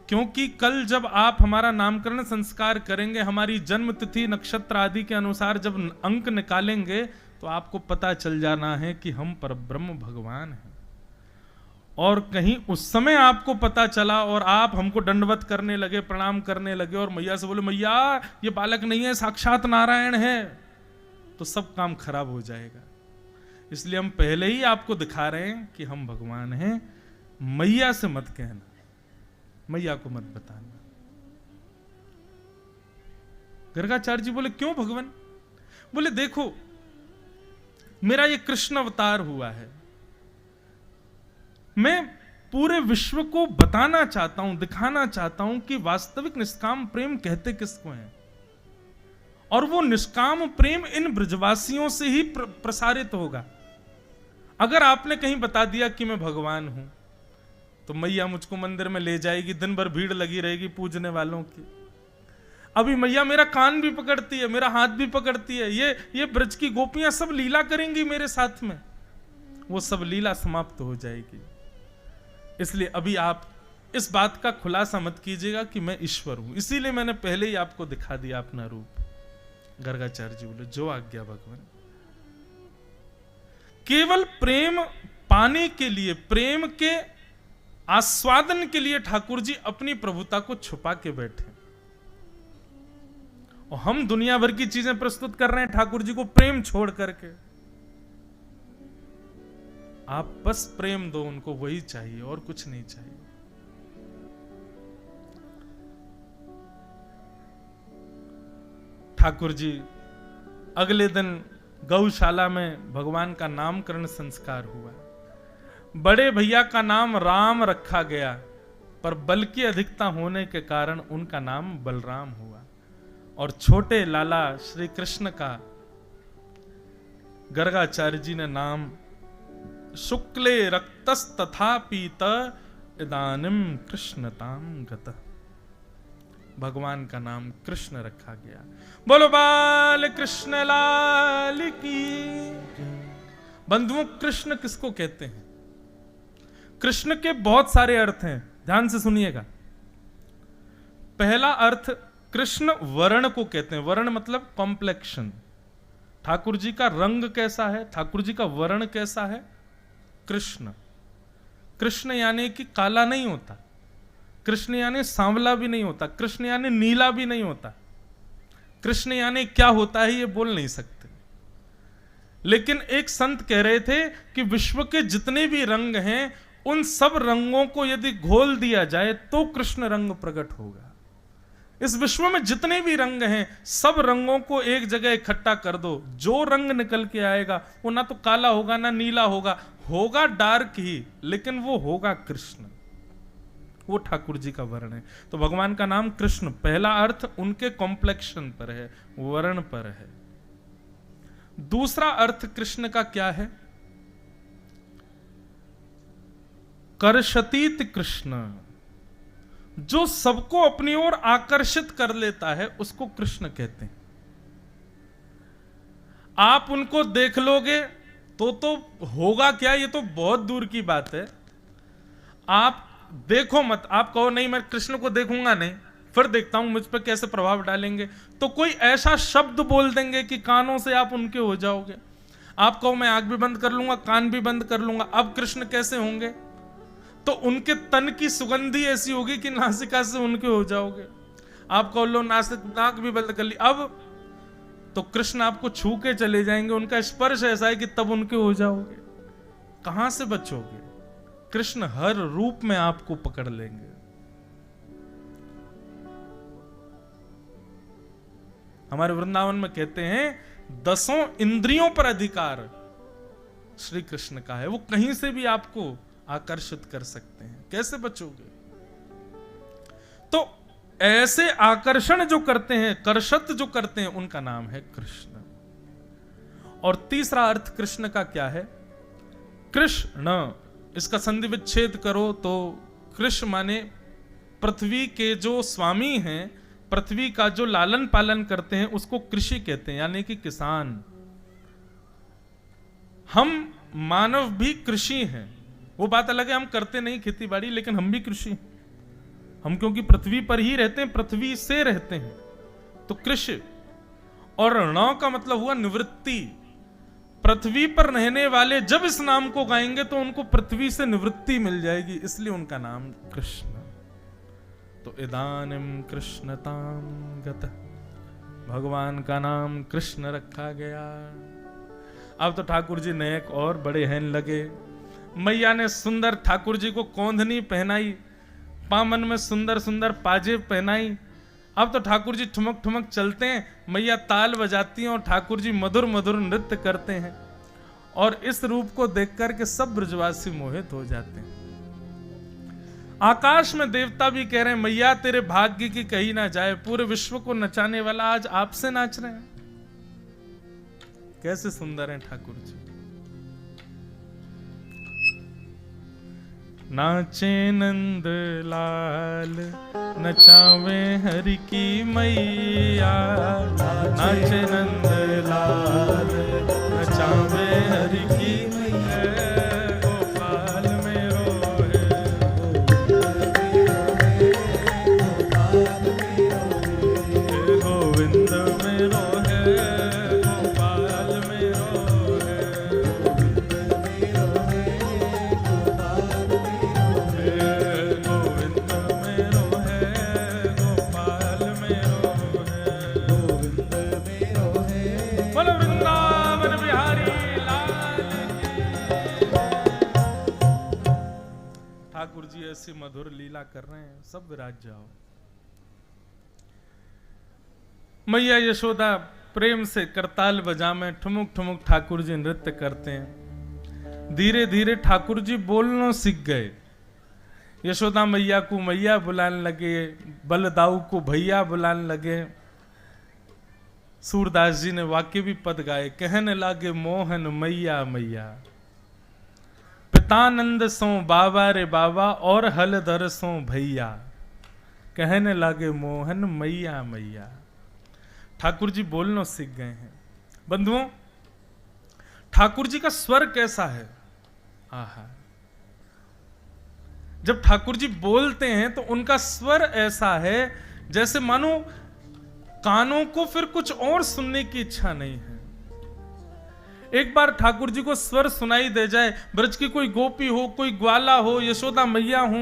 क्योंकि कल जब आप हमारा नामकरण संस्कार करेंगे, हमारी जन्म तिथि नक्षत्र आदि के अनुसार जब अंक निकालेंगे, तो आपको पता चल जाना है कि हम परब्रह्म भगवान हैं। और कहीं उस समय आपको पता चला और आप हमको दंडवत करने लगे, प्रणाम करने लगे और मैया से बोले मैया ये बालक नहीं है, साक्षात नारायण है, तो सब काम खराब हो जाएगा। इसलिए हम पहले ही आपको दिखा रहे हैं कि हम भगवान हैं। मैया से मत कहना, मैया को मत बताना। गर्गाचार्य जी बोले क्यों भगवान? बोले देखो, मेरा ये कृष्ण अवतार हुआ है, मैं पूरे विश्व को बताना चाहता हूं, दिखाना चाहता हूं कि वास्तविक निष्काम प्रेम कहते किसको हैं। और वो निष्काम प्रेम इन ब्रजवासियों से ही प्रसारित होगा। अगर आपने कहीं बता दिया कि मैं भगवान हूं, तो मैया मुझको मंदिर में ले जाएगी, दिन भर भीड़ लगी रहेगी पूजने वालों की। अभी मैया मेरा कान भी पकड़ती है, मेरा हाथ भी पकड़ती है, ये ब्रज की गोपियां सब लीला करेंगी मेरे साथ में, वो सब लीला समाप्त हो जाएगी। इसलिए अभी आप इस बात का खुलासा मत कीजिएगा कि मैं ईश्वर हूं, इसीलिए मैंने पहले ही आपको दिखा दिया अपना रूप। गर्गाचार्य जी बोले जो आज्ञा भगवान। केवल प्रेम पाने के लिए, प्रेम के आस्वादन के लिए ठाकुर जी अपनी प्रभुता को छुपा के बैठे, और हम दुनिया भर की चीजें प्रस्तुत कर रहे हैं ठाकुर जी को प्रेम छोड़ करके। आप बस प्रेम दो उनको, वही चाहिए और कुछ नहीं चाहिए। ठाकुर जी अगले दिन गौशाला में भगवान का नामकरण संस्कार हुआ। बड़े भैया का नाम राम रखा गया, पर बल की अधिकता होने के कारण उनका नाम बलराम हुआ। और छोटे लाला श्री कृष्ण का गर्गाचार्य जी ने नाम शुक्ले रक्तस तथा पीत इदानिम कृष्णताम गत, भगवान का नाम कृष्ण रखा गया। बोलो बाल कृष्ण लाल की। बंधुओं, कृष्ण किसको कहते हैं? कृष्ण के बहुत सारे अर्थ हैं, ध्यान से सुनिएगा। पहला अर्थ, कृष्ण वर्ण को कहते हैं। वर्ण मतलब कॉम्प्लेक्शन। ठाकुर जी का रंग कैसा है, ठाकुर जी का वर्ण कैसा है? कृष्ण। कृष्ण यानी कि काला नहीं होता, कृष्ण यानी सांवला भी नहीं होता, कृष्ण यानी नीला भी नहीं होता। कृष्ण यानी क्या होता है ये बोल नहीं सकते। लेकिन एक संत कह रहे थे कि विश्व के जितने भी रंग हैं, उन सब रंगों को यदि घोल दिया जाए तो कृष्ण रंग प्रकट होगा। इस विश्व में जितने भी रंग हैं, सब रंगों को एक जगह इकट्ठा कर दो, जो रंग निकल के आएगा वो ना तो काला होगा ना नीला होगा डार्क ही, लेकिन वो होगा कृष्ण। वो ठाकुर जी का वर्ण है। तो भगवान का नाम कृष्ण, पहला अर्थ उनके कॉम्प्लेक्शन पर है, वर्ण पर है। दूसरा अर्थ कृष्ण का क्या है? कर्षतीत कृष्ण, जो सबको अपनी ओर आकर्षित कर लेता है उसको कृष्ण कहते हैं। आप उनको देख लोगे तो होगा क्या, ये तो बहुत दूर की बात है। आप देखो मत, आप कहो नहीं मैं कृष्ण को देखूंगा नहीं, फिर देखता हूं मुझ पर कैसे प्रभाव डालेंगे, तो कोई ऐसा शब्द बोल देंगे कि कानों से आप उनके हो जाओगे। आप कहो मैं आंख भी बंद कर लूंगा, कान भी बंद कर लूंगा, अब कृष्ण कैसे होंगे? तो उनके तन की सुगंधी ऐसी होगी कि नासिका से उनके हो जाओगे। आप कहो लो नाक भी बंद कर ली, अब तो कृष्ण आपको छू के चले जाएंगे, उनका स्पर्श ऐसा है कि तब उनके हो जाओगे। कहां से बचोगे? कृष्ण हर रूप में आपको पकड़ लेंगे। हमारे वृंदावन में कहते हैं 10 इंद्रियों पर अधिकार श्री कृष्ण का है, वो कहीं से भी आपको आकर्षित कर सकते हैं। कैसे बचोगे? तो ऐसे आकर्षण जो करते हैं, कर्षत जो करते हैं, उनका नाम है कृष्ण। और तीसरा अर्थ कृष्ण का क्या है? कृष्ण, इसका संधि विच्छेद करो तो कृष्ण माने पृथ्वी के जो स्वामी हैं, पृथ्वी का जो लालन पालन करते हैं, उसको कृषि कहते हैं, यानी कि किसान। हम मानव भी कृषि हैं। वो बात अलग है, हम करते नहीं खेती बाड़ी, लेकिन हम भी कृषि हैं। हम क्योंकि पृथ्वी पर ही रहते हैं, पृथ्वी से रहते हैं, तो कृषि। और ण का मतलब हुआ निवृत्ति। पृथ्वी पर रहने वाले जब इस नाम को गाएंगे तो उनको पृथ्वी से निवृत्ति मिल जाएगी, इसलिए उनका नाम कृष्ण। तो इदानीम कृष्णताम गतः, भगवान का नाम कृष्ण रखा गया। अब तो ठाकुर जी नए और बड़े हैं लगे। मैया ने सुंदर ठाकुर जी को कोंधनी पहनाई, पामन में सुंदर सुंदर पाजेब पहनाई। अब तो ठाकुर जी ठुमक ठुमक चलते हैं, मैया ताल बजाती हैं और ठाकुर जी मधुर मधुर नृत्य करते हैं। और इस रूप को देख करके सब ब्रजवासी मोहित हो जाते हैं। आकाश में देवता भी कह रहे हैं मैया तेरे भाग्य की कही ना जाए, पूरे विश्व को नचाने वाला आज आपसे नाच रहे हैं। कैसे सुंदर हैं ठाकुर जी। नाचे नंद लाल नचावे हरि की मैया, नाचे नंद लाल नचावे हरि की मैया। गोपाल मेरो है, गोविंद मेरो है, गोपाल मेरो ठाकुर जी ऐसी मधुर लीला कर रहे हैं, सब विराज जाओ। मैया यशोदा प्रेम से करताल बजा में ठुमुक ठुमुक ठाकुर जी नृत्य करते हैं। धीरे धीरे ठाकुर जी बोलना सीख गए। यशोदा मैया को मैया बुलाने लगे, बलदाऊ को भैया बुलाने लगे। सूरदास जी ने वाक्य भी पद गाए, कहने लागे मोहन मैया मैया, पितानंद सो बाबा रे बाबा और हलधर सो भैया। कहने लागे मोहन मैया मैया। ठाकुर जी बोलना सीख गए हैं। बंधुओं, ठाकुर जी का स्वर कैसा है? आहा, जब ठाकुर जी बोलते हैं तो उनका स्वर ऐसा है जैसे मानो कानों को फिर कुछ और सुनने की इच्छा नहीं है। एक बार ठाकुर जी को स्वर सुनाई दे जाए, ब्रज की कोई गोपी हो, कोई ग्वाला हो, यशोदा मैया हो,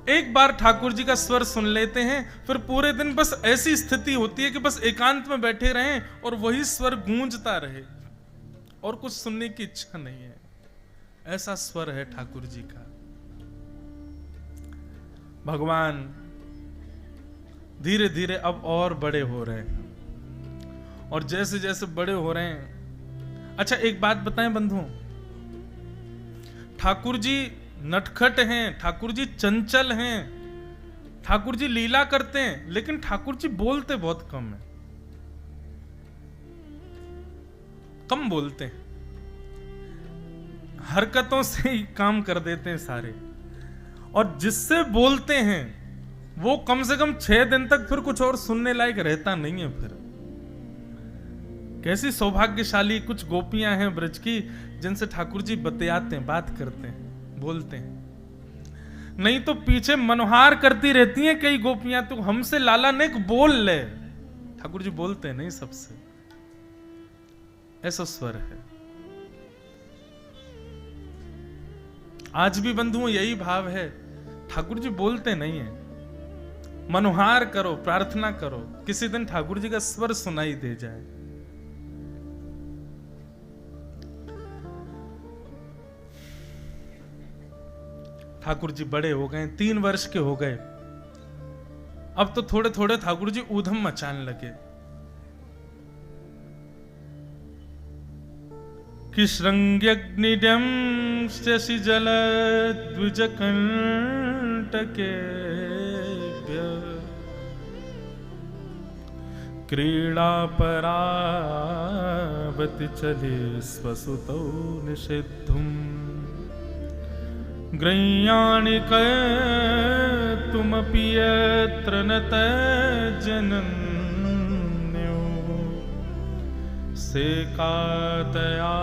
एक बार ठाकुर जी का स्वर सुन लेते हैं, फिर पूरे दिन बस ऐसी स्थिति होती है कि बस एकांत में बैठे रहें और वही स्वर गूंजता रहे और कुछ सुनने की इच्छा नहीं है। ऐसा स्वर है ठाकुर जी का। भगवान धीरे धीरे अब और बड़े हो रहे हैं, और जैसे जैसे बड़े हो रहे हैं। अच्छा एक बात बताएं बंधुओं, ठाकुर जी नटखट हैं, ठाकुर जी चंचल हैं, ठाकुर जी लीला करते हैं, लेकिन ठाकुर जी बोलते बहुत कम है, कम बोलते हैं। हरकतों से ही काम कर देते हैं सारे, और जिससे बोलते हैं वो कम से कम 6 दिन तक फिर कुछ और सुनने लायक रहता नहीं है। फिर कैसी सौभाग्यशाली कुछ गोपियां हैं ब्रज की, जिनसे ठाकुर जी बतियाते हैं, बात करते हैं, बोलते हैं। नहीं तो पीछे मनोहार करती रहती हैं कई गोपियां, तो हमसे लाला नेक बोल ले। ठाकुर जी बोलते हैं नहीं सबसे, ऐसा स्वर है। आज भी बंधुओं यही भाव है, ठाकुर जी बोलते नहीं है। मनोहार करो, प्रार्थना करो, किसी दिन ठाकुर जी का स्वर सुनाई दे जाए। ठाकुर जी बड़े हो गए, 3 वर्ष के हो गए। अब तो थोड़े थोड़े ठाकुर जी ऊधम मचाने लगे कि श्रृंग्यग्निड्यं शशि जल द्विज कंटके क्रीड़ा परावति चले स्वसुतौ निषिद्धुम ग्रह्याणि तुमपि यत्र न तज्जनन्यो सेकातया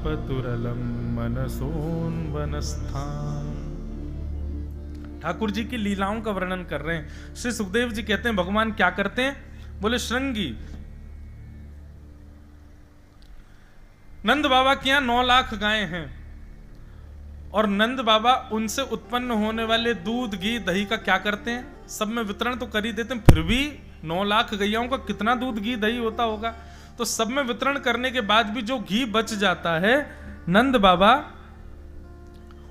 पतुरलम मनसोन्वनस्थान। ठाकुर जी की लीलाओं का वर्णन कर रहे हैं। श्री सुखदेव जी कहते हैं भगवान क्या करते हैं? बोले श्रृंगी नंद बाबा के यहां 9 लाख गायें हैं, और नंद बाबा उनसे उत्पन्न होने वाले दूध घी दही का क्या करते हैं? सब में वितरण तो कर ही देते हैं, फिर भी 9 लाख गैयाओं का कितना दूध घी दही होता होगा। तो सब में वितरण करने के बाद भी जो घी बच जाता है, नंद बाबा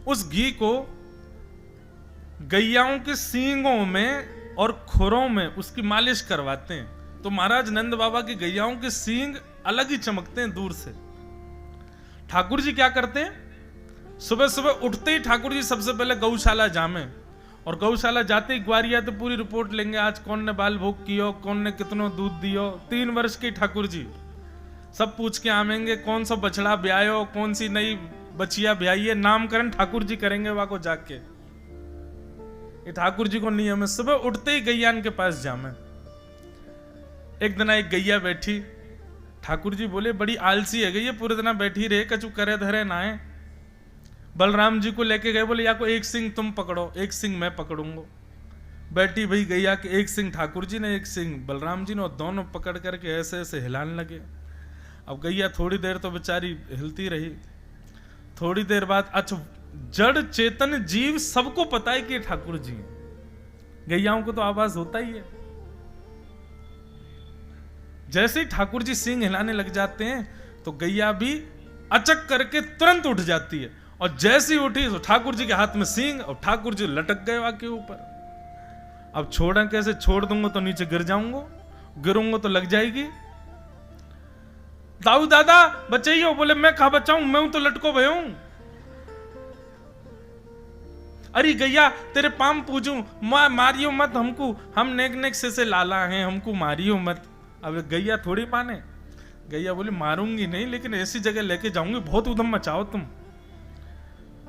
उस घी को गैयाओं के सींगों में और खुरों में उसकी मालिश करवाते हैं। तो महाराज नंद बाबा की गैयाओं के सींग अलग ही चमकते हैं दूर से। ठाकुर जी क्या करते हैं? सुबह सुबह उठते ही ठाकुर जी सबसे पहले गौशाला जामे, और गौशाला जाते ही ग्वारिया तो पूरी रिपोर्ट लेंगे, आज कौन ने बाल भोग कियो, कौन ने कितनो दूध दियो। 3 वर्ष के ठाकुर जी सब पूछ के आवेंगे, कौन सा बछड़ा ब्यायो, कौन सी नई बचिया ब्याई है, नामकरण ठाकुर जी करेंगे वहां को जाके। ये ठाकुर जी को नियम है, सुबह उठते ही गैयान के पास जामे। एक दिन एक गैया बैठी, ठाकुर जी बोले बड़ी आलसी है गैया, पूरे दिन बैठी रहे, कछु करे धरे ना है। बलराम जी को लेके गए, बोले या को एक सिंह तुम पकड़ो, एक सिंह मैं पकड़ूंगा। बैठी भाई गैया के एक सिंह ठाकुर जी ने, एक सिंह बलराम जी ने, और दोनों पकड़ करके ऐसे ऐसे हिलाने लगे। अब गैया थोड़ी देर तो बेचारी हिलती रही, थोड़ी देर बाद अच्छा जड़ चेतन जीव सबको पता है कि ठाकुर जी हैं, गैयाओं को तो आवाज होता ही है। जैसे ही ठाकुर जी सिंह हिलाने लग जाते हैं तो गैया भी अचक करके तुरंत उठ जाती है, और जैसी उठी तो ठाकुर जी के हाथ में सींग, और ठाकुर जी लटक गए वहां के ऊपर। अब छोड़ा कैसे? छोड़ दूंगा तो नीचे गिर जाऊंगा, गिरूंगा तो लग जाएगी। दाऊ दादा बचाइयो। बोले मैं कहा बचाऊं, मैं तो लटको भय हूं। अरे गैया तेरे पाम पूजूं, मारियो मत हमको, हम नेक नेक से लाला हैं, हमको मारियो मत। अब गैया थोड़ी माने। गैया बोली मारूंगी नहीं, लेकिन ऐसी जगह लेके जाऊंगी बहुत उधम मचाओ तुम।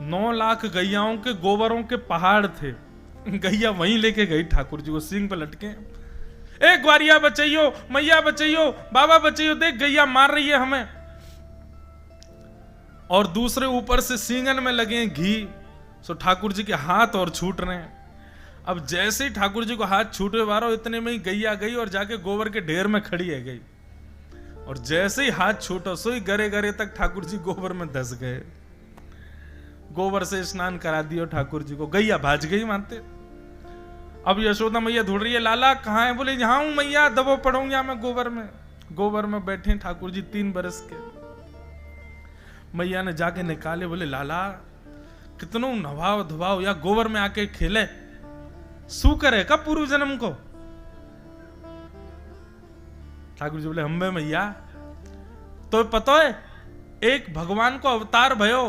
9 लाख गैयाओं के गोबरों के पहाड़ थे, गैया वहीं लेके गई ठाकुर जी को, सींग पे लटके। ए ग्वारिया बचाइयो, मैया बचाइयो, बाबा बचाइयो, देख गैया मार रही है हमें। और दूसरे ऊपर से सींगन में लगे घी, सो ठाकुर जी के हाथ और छूट रहे हैं। अब जैसे ही ठाकुर जी को हाथ छूटे वारो, इतने में ही गैया गई और जाके गोबर के ढेर में खड़ी है गई, और जैसे ही हाथ छूटो सो ही गरे गरे तक ठाकुर जी गोबर में धस गए। गोबर से स्नान करा दियो ठाकुर जी को, गैया भाज गई मानते। अब यशोदा मैया ढूंढ रही है, लाला कहाँ है? बोले यहाँ हूं मैया, दबो पड़ूंगा मैं गोबर में। गोबर में बैठे ठाकुर जी 3 बरस के। मैया ने जाके निकाले, बोले लाला कितनों नवाओ धुवाओ या गोबर में आके खेले, सूकर है का पूर्व जन्म को? ठाकुर जी बोले हम्बे मैया तो पता है एक भगवान को अवतार भयो,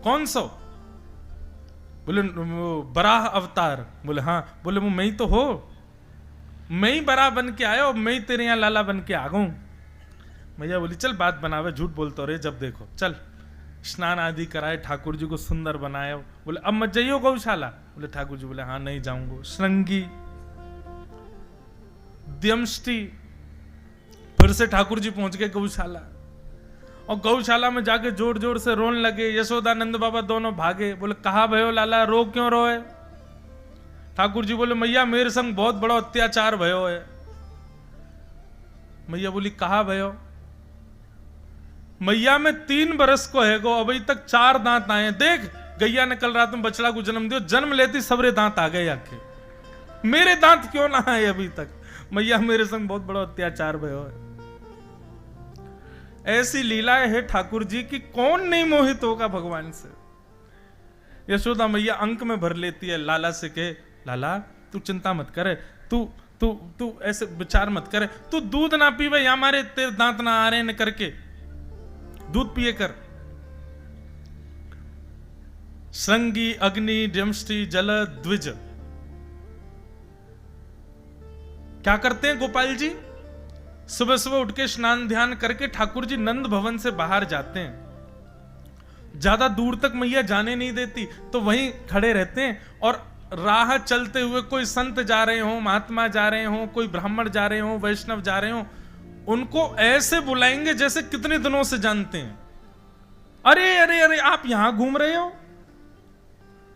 कौन सो? बोले बराह अवतार। बोले हाँ। बोले वो मैं ही तो हो, मैं ही बराह बन के आयो, मैं ही तेरे यहां लाला बन के आ गऊं। मैया बोली चल बात बनावे, झूठ बोलते रहे जब देखो, चल स्नान आदि कराए, ठाकुर जी को सुंदर बनाया। बोले अब मत जाइयो गौशाला। बोले ठाकुर जी बोले हाँ नहीं जाऊंगा। श्रृंगी, द्यमष्टि, फिर से ठाकुर जी पहुंच गए गौशाला, और गौशाला में जाके जोर जोर से रोने लगे। यशोदानंद बाबा दोनों भागे। बोले कहा भयो लाला, रो क्यों रोए? ठाकुर जी बोले मैया मेरे संग बहुत बड़ा अत्याचार भयो है। मैया बोली कहा भयो? मैया में 3 बरस को है गो, अभी तक 4 दांत आए। देख गैया ने कल रात में बछड़ा को जन्म दियो, जन्म लेती सबरे दांत आ गए आके, मेरे दांत क्यों ना आए अभी तक? मैया मेरे संग बहुत बड़ा अत्याचार भयो है। ऐसी लीलाएं है ठाकुर जी की, कौन नहीं मोहित होगा भगवान से। यशोदा मैया अंक में भर लेती है, लाला से कहे लाला तू चिंता मत करे, तू तू तू ऐसे विचार मत करे, तू दूध ना पीवे या हमारे तेरे दांत ना आ रहे न करके, दूध पिए कर। श्रृंगी, अग्नि, डमष्टि, जल, द्विज क्या करते हैं गोपाल जी? सुबह सुबह उठ के स्नान ध्यान करके ठाकुर जी नंद भवन से बाहर जाते हैं। ज्यादा दूर तक मैया जाने नहीं देती, तो वहीं खड़े रहते हैं, और राह चलते हुए कोई संत जा रहे हो, महात्मा जा रहे हो, कोई ब्राह्मण जा रहे हो, वैष्णव जा रहे हो, उनको ऐसे बुलाएंगे जैसे कितने दिनों से जानते हैं। अरे अरे अरे आप यहां घूम रहे हो?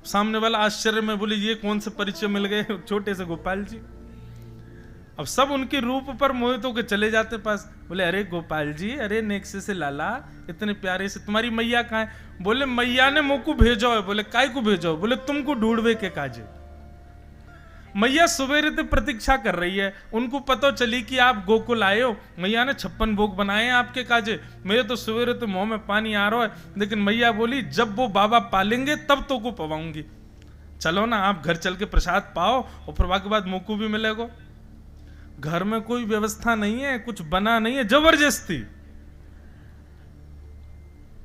सामने वाला आश्चर्य में बोले ये कौन से परिचय मिल गए छोटे से गोपाल जी। अब सब उनके रूप पर मोहित होकर चले जाते पास। बोले अरे गोपाल जी, अरे नेक्से से लाला, इतने प्यारे से, तुम्हारी मैया कहाँ है? बोले मैया ने मुझको भेजो है। बोले काय को भेजो? बोले तुमको ढूंढवे के काजे। मैया सुबेरे से प्रतीक्षा कर रही है, उनको पता चली कि आप गोकुल आए हो, मैया ने 56 भोग बनाए हैं आपके काजे। मेरे तो सवेरे तो मुंह में पानी आ रहा है, लेकिन मैया बोली जब वो बाबा पालेंगे तब तो को पवाऊंगी। चलो ना आप घर चल के प्रसाद पाओ, और फिर के बाद मुंह को भी मिलेगा। घर में कोई व्यवस्था नहीं है, कुछ बना नहीं है, जबरदस्ती।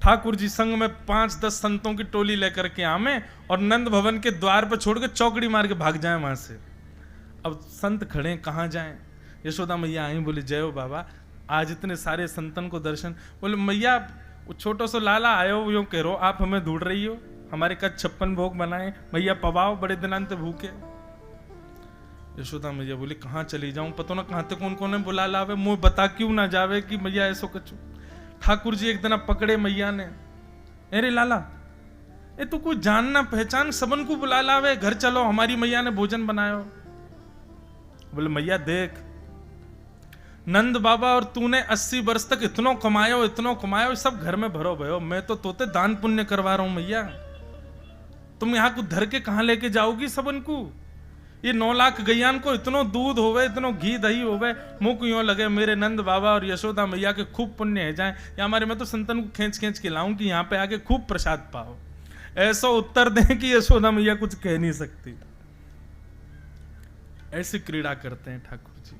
ठाकुर जी संग में 5-10 संतों की टोली लेकर के आमे, और नंद भवन के द्वार पर छोड़ के चौकड़ी मार के भाग जाए वहां से। अब संत खड़े कहां जाएं? यशोदा मैया आई, बोले जय हो बाबा, आज इतने सारे संतन को दर्शन। बोले मैया वो छोटो सो लाला आयो यूं कह रो, आप हमें ढूंढ रही हो, हमारे कद 56 भोग बनाए, मैया पवाओ, बड़े दिनांत भूखे। यशोदा मैया बोली कहाँ चली जाऊं, पता ना कहां तक कौन कौन बुला लावे, मुंह बता क्यों ना जावे कि मैया ऐसो कचू। ठाकुर जी एक दिन पकड़े मैया ने, अरे लाला ए तू कोई जानना पहचान सबन को बुला लावे, घर चलो हमारी मैया ने भोजन बनायो। बोले मैया देख नंद बाबा और तूने 80 वर्ष तक इतनो कमायो, सब घर में भरो भयो, मैं तो तोते दान पुण्य करवा रहा हूं मैया, तुम यहां को धर के कहां लेके जाओगी सबन को? ये 9 लाख गैयान को इतनो दूध होवे, इतनो घी दही होवे, मुंह को यूं लगे मेरे नंद बाबा और यशोदा मैया के खूब पुण्य है जाए, या हमारे मैं तो संतन को खींच खींच के लाऊं कि यहाँ पे आके खूब प्रसाद पाओ। ऐसा उत्तर दें कि यशोदा मैया कुछ कह नहीं सकती। ऐसी क्रीड़ा करते हैं ठाकुर जी।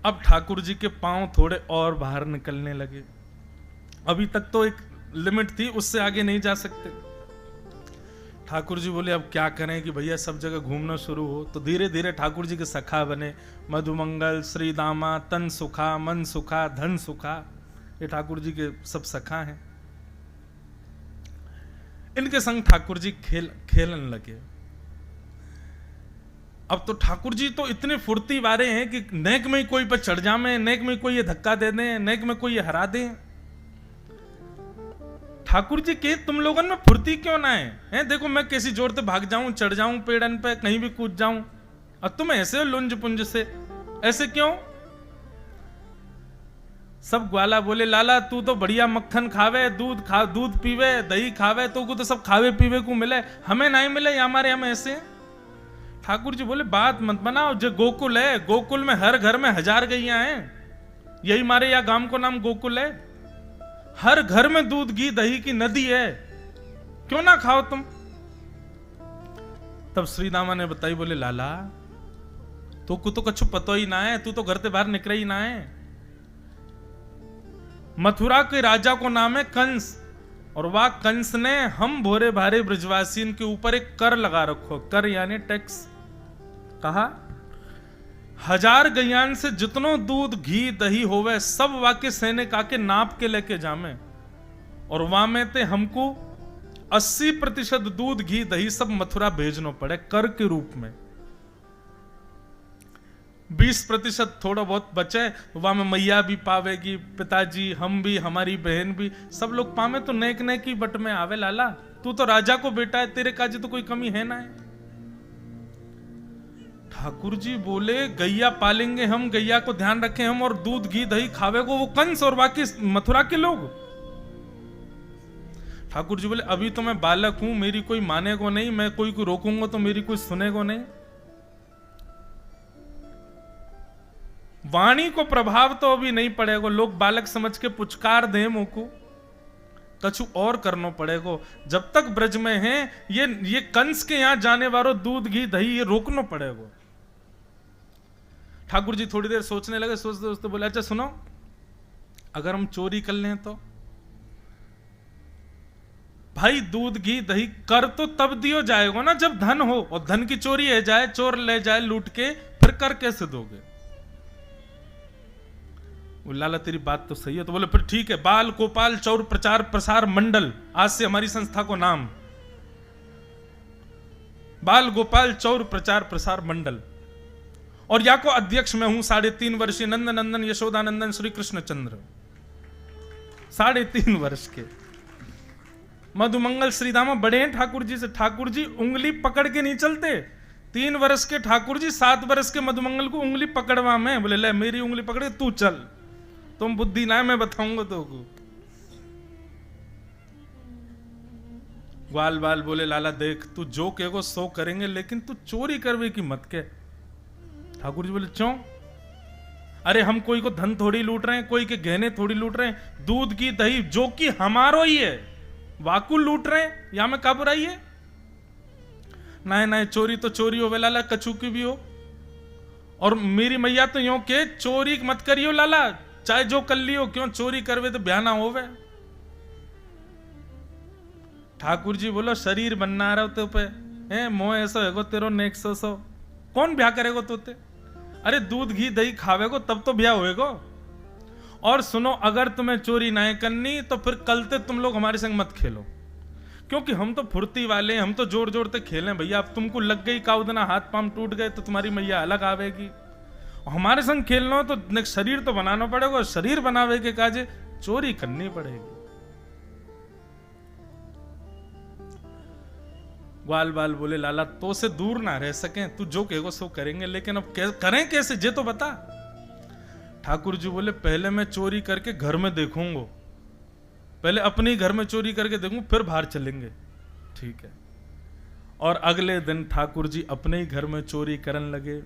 अब ठाकुर जी के पांव थोड़े और बाहर निकलने लगे। अभी तक तो एक लिमिट थी, उससे आगे नहीं जा सकते। ठाकुर जी बोले अब क्या करें कि भैया सब जगह घूमना शुरू हो, तो धीरे धीरे ठाकुर जी के सखा बने। मधुमंगल, श्रीदामा, तन सुखा, मन सुखा, धन सुखा, ये ठाकुर जी के सब सखा हैं। इनके संग ठाकुर जी खेलन लगे। अब तो ठाकुर जी तो इतने फुर्ती वाले हैं कि नेक में कोई पर चढ़ जामे, नेक में कोई ये धक्का दे दे, नेक में कोई ये हरा दे। ठाकुर जी के तुम लोगों में फुर्ती क्यों ना है? देखो मैं कैसी जोर से भाग जाऊं, चढ़ जाऊं पेड़न पे, कहीं भी कूद जाऊं, और तुम ऐसे लुंज पुंज से ऐसे क्यों? सब ग्वाला बोले लाला तू तो बढ़िया मक्खन खावे, दूध पीवे, दही खावे, तो को तो सब खावे पीवे को मिले, हमें नहीं मिले, हमारे हम ऐसे। ठाकुर जी बोले बात मत बनाओ, जो गोकुल है, गोकुल में हर घर में 1000 गैया हैं, यही मारे या गांव को नाम गोकुल है। हर घर में दूध घी दही की नदी है, क्यों ना खाओ तुम? तब श्रीदामा ने बताई, बोले लाला तो को तो कछु पतो ही ना है, तू तो घर से बाहर निकले ही ना है। मथुरा के राजा को नाम है कंस, और वह कंस ने हम भोरे भारे ब्रजवासियों के ऊपर एक कर लगा रखो, कर यानी टैक्स। कहा 1000 गैयान से जितनो दूध घी दही होवे सब वाके सैनिक आके नाप के लेके जामे, और वहां में ते हमको 80% दूध घी दही सब मथुरा भेजना पड़े कर के रूप में। 20% थोड़ा बहुत बचे, वहां में मैया भी पावेगी, पिताजी, हम भी, हमारी बहन भी, सब लोग पावे तो नेक नेक की बट में आवे। लाला तू तो राजा को बेटा है, तेरे काजी तो कोई कमी है ना है। ठाकुर जी बोले गैया पालेंगे हम, गैया को ध्यान रखें हम, और दूध घी दही खावे को वो कंस और बाकी मथुरा के लोग। ठाकुर जी बोले अभी तो मैं बालक हूं, मेरी कोई माने को नहीं, मैं कोई को रोकूंगा तो मेरी कोई सुने को नहीं। वाणी को प्रभाव तो अभी नहीं पड़ेगा, लोग बालक समझ के पुचकार दे मुंह को, कछु और करना पड़ेगा। जब तक ब्रज में हैं ये कंस के यहां जाने वालों दूध घी दही ये रोकना पड़ेगा। ठाकुर जी थोड़ी देर सोचने लगे, सोचते सोचते बोले अच्छा सुनो, अगर हम चोरी कर लें तो? भाई दूध घी दही कर तो तब दियो जाएगा ना जब धन हो, और धन की चोरी है जाए, चोर ले जाए लूट के, फिर कर कैसे दोगे? वो लाला तेरी बात तो सही है। तो बोले फिर ठीक है, बाल गोपाल चौर प्रचार प्रसार मंडल, आज से हमारी संस्था को नाम बाल गोपाल चौर प्रचार प्रसार मंडल, और या को अध्यक्ष मैं हूं 3.5 वर्षीय नंद नंदन यशोदानंदन श्री कृष्णचंद्र, 3.5 वर्ष के मधुमंगल श्रीधामा बड़े हैं ठाकुर जी से। ठाकुर जी उंगली पकड़ के नहीं चलते, 3 वर्ष के ठाकुर जी 7 वर्ष के मधुमंगल को उंगली पकड़वा में बोले ले मेरी उंगली पकड़ तू चल, तुम बुद्धि ना मैं बताऊंगा तो को। ग्वाल बाल बोले लाला देख तू जो कहेगो सो करेंगे, लेकिन तू चोरी करवे की मत के। ठाकुर जी बोले क्यों? अरे हम कोई को धन थोड़ी लूट रहे हैं, कोई के गहने थोड़ी लूट रहे हैं, दूध की दही जो कि हमारो ही है वाकु लूट रहे हैं, या में का बुराई है? नहीं नहीं चोरी तो चोरी हो लाला, कछु की भी हो। और मेरी मैया तो यूं के चोरी मत करियो लाला, चाहे जो कर लियो, क्यों चोरी करवे तो ब्याह ना होवे। ठाकुर जी बोलो शरीर बनना रहा तो पे है मोह ऐसा है तेरो नेक सो कौन ब्याह करेगो तोते? अरे दूध घी दही खावेगो तब तो ब्याह होएगो। और सुनो अगर तुम्हें चोरी ना करनी तो फिर कल ते तुम लोग हमारे संग मत खेलो, क्योंकि हम तो फुर्ती वाले, हम तो जोर जोर से खेलें भैया। अब तुमको लग गई काउदना, हाथ पांव टूट गए तो तुम्हारी मैया अलग आवेगी। हमारे संग खेलना हो तो शरीर तो बनाना पड़ेगा, और शरीर बनावे के काजे चोरी करनी पड़ेगी। ग्वाल बाल बोले लाला तो से दूर ना रह सके, तू जो कहेगो सो करेंगे, लेकिन अब करें कैसे जे तो बता। ठाकुर जी बोले पहले मैं चोरी करके घर में देखूंगा, पहले अपने घर में चोरी करके देखूं फिर बाहर चलेंगे। ठीक है। और अगले दिन ठाकुर जी अपने ही घर में चोरी करने लगे।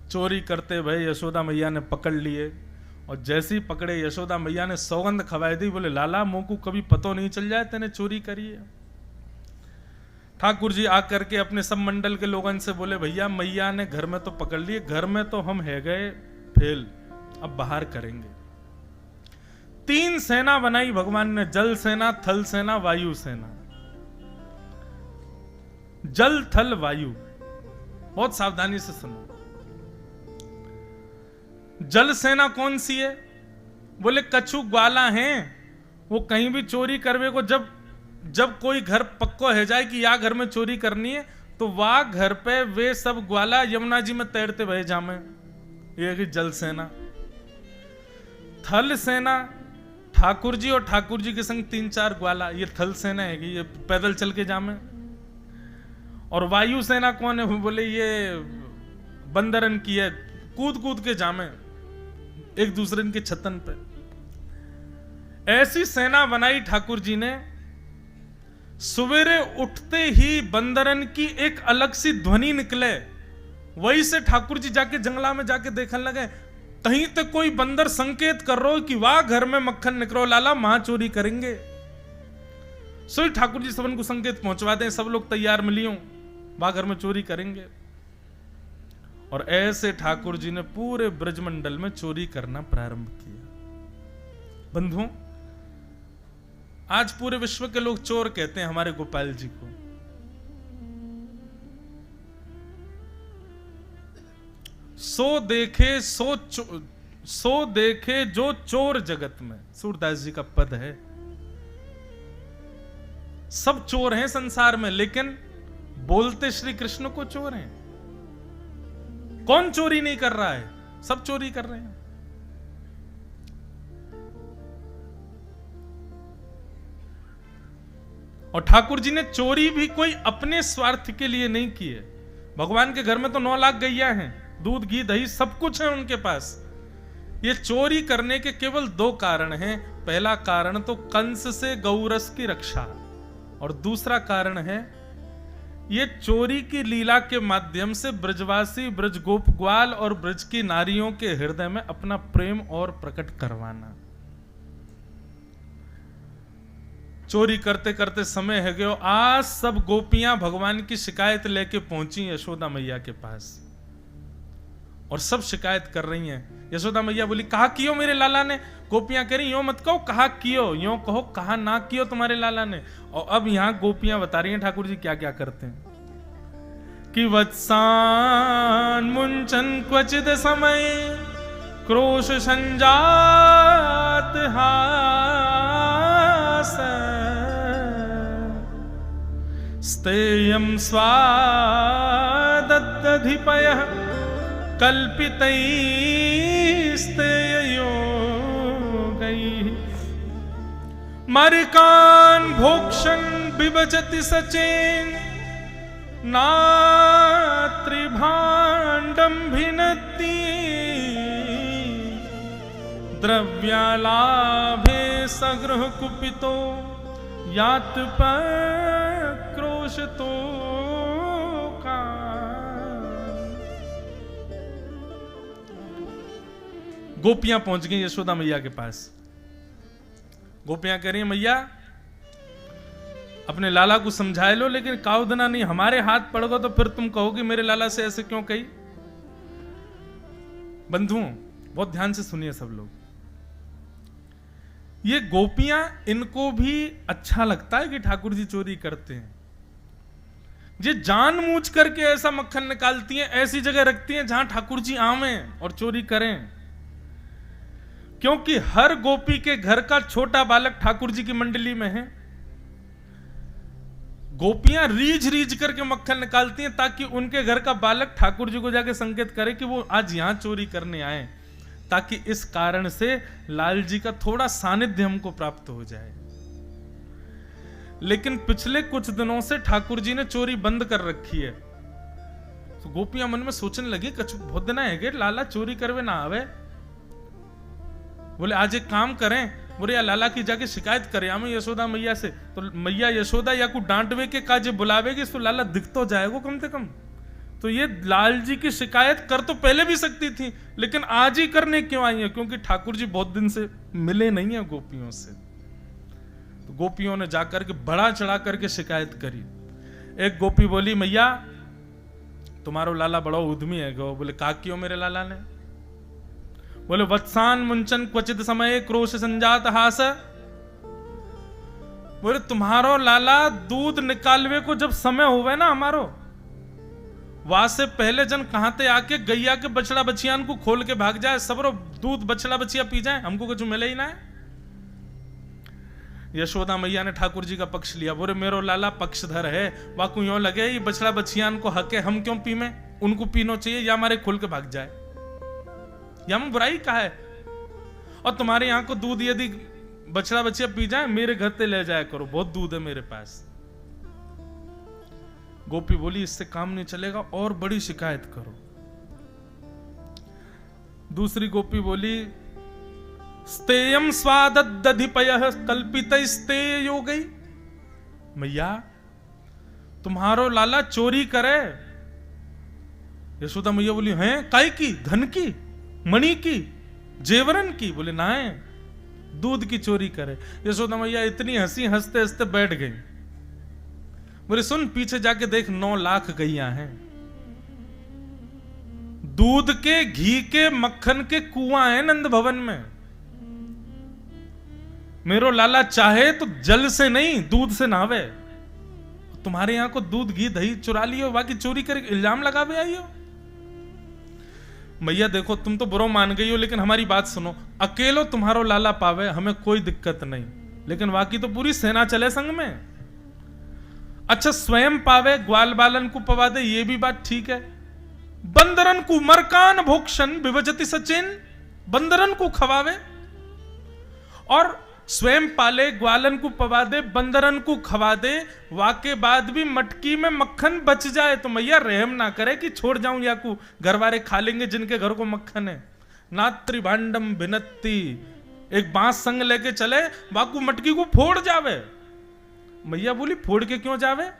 चोरी करते भय यशोदा मैया ने पकड़ लिए, और जैसे ही पकड़े यशोदा मैया ने सौगंध खवाई दी, बोले लाला मुंह को कभी पतो नहीं चल जाए तेने चोरी करी है। ठाकुर जी आकर के अपने सब मंडल के लोगों से बोले भैया मैया ने घर में तो पकड़ लिए, घर में तो हम है गए फेल, अब बाहर करेंगे। 3 सेना बनाई भगवान ने, जल सेना, थल सेना, वायु सेना। जल थल वायु, बहुत सावधानी से सुनो। जल सेना कौन सी है? बोले कछु ग्वाला हैं, वो कहीं भी चोरी करवे को जब कोई घर पक्को है जाए कि या घर में चोरी करनी है, तो वह घर पे वे सब ग्वाला यमुना जी में तैरते भय जामे। ये कि जल सेना। थल सेना ठाकुर जी और ठाकुर जी के संग 3-4 ग्वाला, ये थल सेना है कि ये पैदल चल के जामे। और वायु सेना कौन है? बोले ये बंदरन की है, कूद कूद के जामे एक दूसरे के छतन पे। ऐसी सेना बनाई ठाकुर जी ने। सवेरे उठते ही बंदरन की एक अलग सी ध्वनि निकले, वही से ठाकुर जी जाके जंगला में जाके देखने लगे, कहीं तक कोई बंदर संकेत कर रहा हो कि वाह घर में मक्खन निकलो लाला वहां चोरी करेंगे। सो ठाकुर जी सबन को संकेत पहुंचवा दें, सब लोग तैयार मिलियो, वाह घर में चोरी करेंगे। और ऐसे ठाकुर जी ने पूरे ब्रजमंडल में चोरी करना प्रारंभ किया। बंधुओं, आज पूरे विश्व के लोग चोर कहते हैं हमारे गोपाल जी को। सो देखे जो चोर जगत में, सूरदास जी का पद है। सब चोर हैं संसार में, लेकिन बोलते श्री कृष्ण को चोर हैं। कौन चोरी नहीं कर रहा है? सब चोरी कर रहे हैं। और ठाकुर जी ने चोरी भी कोई अपने स्वार्थ के लिए नहीं की है। भगवान के घर में तो 9 लाख गैया हैं, दूध घी दही सब कुछ है उनके पास। ये चोरी करने के केवल 2 कारण हैं। पहला कारण तो कंस से गौरस की रक्षा, और दूसरा कारण है ये चोरी की लीला के माध्यम से ब्रजवासी, ब्रज गोप ग्वाल और ब्रज की नारियों के हृदय में अपना प्रेम और प्रकट करवाना। चोरी करते करते समय है गयो, आज सब गोपियां भगवान की शिकायत लेके पहुंची यशोदा मैया के पास, और सब शिकायत कर रही हैं। यशोदा मैया बोली, कहा कियो मेरे लाला ने? गोपियां कह रही, यो मत कहो कहा कियो, यो कहो कहा ना कियो तुम्हारे लाला ने। और अब यहां गोपियां बता रही हैं ठाकुर जी क्या क्या करते हैं कि वत्सान मुंचन क्वचित समय क्रोश संजात हास स्तेयं स्वादधिपयः कल्पितैस्तेयोगैः मरिकान् भोक्षन् बिभजति सचेन नात्रिभाण्डं भिनत्ति द्रव्यालाभे सगृह कुपितो यात्पक्रोशतो का। गोपियां पहुंच गई यशोदा मैया के पास। गोपियां कह रही, मैया अपने लाला को समझा लो, लेकिन काउदना नहीं, हमारे हाथ पड़ोगे तो फिर तुम कहोगे मेरे लाला से ऐसे क्यों कही। बंधुओं बहुत ध्यान से सुनिए सब लोग, ये गोपियां, इनको भी अच्छा लगता है कि ठाकुर जी चोरी करते हैं। ये जानबूझ करके ऐसा मक्खन निकालती हैं, ऐसी जगह रखती हैं जहां ठाकुर जी आवें और चोरी करें, क्योंकि हर गोपी के घर का छोटा बालक ठाकुर जी की मंडली में है। गोपियां रीझ रीझ करके मक्खन निकालती हैं ताकि उनके घर का बालक ठाकुर जी को जाके संकेत करे कि वो आज यहां चोरी करने आए, ताकि इस कारण से लाल जी का थोड़ा सानिध्य हमको प्राप्त हो जाए। लेकिन पिछले कुछ दिनों से ठाकुर जी ने चोरी बंद कर रखी है, तो गोपियां मन में सोचने लगी कछु बहुत दिन है लाला चोरी करवे ना आवे। बोले आज एक काम करें, बोले या लाला की जाके शिकायत करें हमें यशोदा मैया से, तो मैया यशोदा या को डांटवे के काजे बुलावेगी तो लाला दिख तो जाएगा कम से कम। तो ये लाल जी की शिकायत कर तो पहले भी सकती थी, लेकिन आज ही करने क्यों आई है? क्योंकि ठाकुर जी बहुत दिन से मिले नहीं है गोपियों से। तो गोपियों ने जाकर के बड़ा चढ़ा करके शिकायत करी। एक गोपी बोली, मैया तुम्हारो लाला बड़ा उद्यमी है। बोले का क्यों मेरे लाला ने? बोले वत्सान मुंचन क्वचित समय क्रोश संजात हास। बोले तुम्हारो लाला दूध निकालवे को जब समय हुए ना हमारो, वहां से पहले जन कहां ते आके गैया के बछड़ा बछियान को खोल के भाग जाए, सबरो दूध बछड़ा बछिया पी जाए, हमको कुछ मिले ही ना है। यशोदा मैया ने ठाकुर जी का पक्ष लिया। बोले मेरो लाला पक्षधर है, वाकू यूं लगे ये बछड़ा बछियान को हक है, हम क्यों पीमे, उनको पीनो चाहिए या हमारे खोल के भाग जाए, या में बुराई का है। और तुम्हारे यहां को दूध यदि बछड़ा बछिया पी जाए, मेरे घर पे ले जाया करो, बहुत दूध है मेरे पास। गोपी बोली इससे काम नहीं चलेगा, और बड़ी शिकायत करो। दूसरी गोपी बोली स्तेयम स्वादधिपयः कल्पितैस्तेयो गई। मैया तुम्हारो लाला चोरी करे। यशोदा मैया बोली हैं काय की, धन की, मणि की, जेवरन की? बोले ना है, दूध की चोरी करे। यशोदा मैया इतनी हंसी, हंसते हंसते बैठ गई। बोले सुन पीछे जाके देख, 9 लाख गैया हैं, दूध के, घी के, मक्खन के कुआं है नंद भवन में। मेरो लाला चाहे तो जल से नहीं दूध से नहावे, तुम्हारे यहां को दूध घी दही चुरा लियो, बाकी चोरी कर इल्जाम लगावे आई हो। मैया देखो तुम तो बुरा मान गई हो, लेकिन हमारी बात सुनो, अकेलो तुम्हारो लाला पावे हमें कोई दिक्कत नहीं, लेकिन बाकी तो पूरी सेना चले संग में। अच्छा स्वयं पावे ग्वाल बालन को पवा दे, ये भी बात ठीक है। बंदरन को मरकान भोक्षण विभजति सचिन, बंदरन को खवावे और स्वयं पाले, ग्वालन को पवा दे, बंदरन को खवा दे, वाके बाद भी मटकी में मक्खन बच जाए तो मैया रहम ना करे कि छोड़ जाऊं या को घर वाले खा लेंगे जिनके घर को मक्खन है। नात्री भांडम भिनत्ती, एक बांस संग लेके चले, वाकू मटकी को फोड़ जावे। मैया बोली फोड़ के क्यों जावे?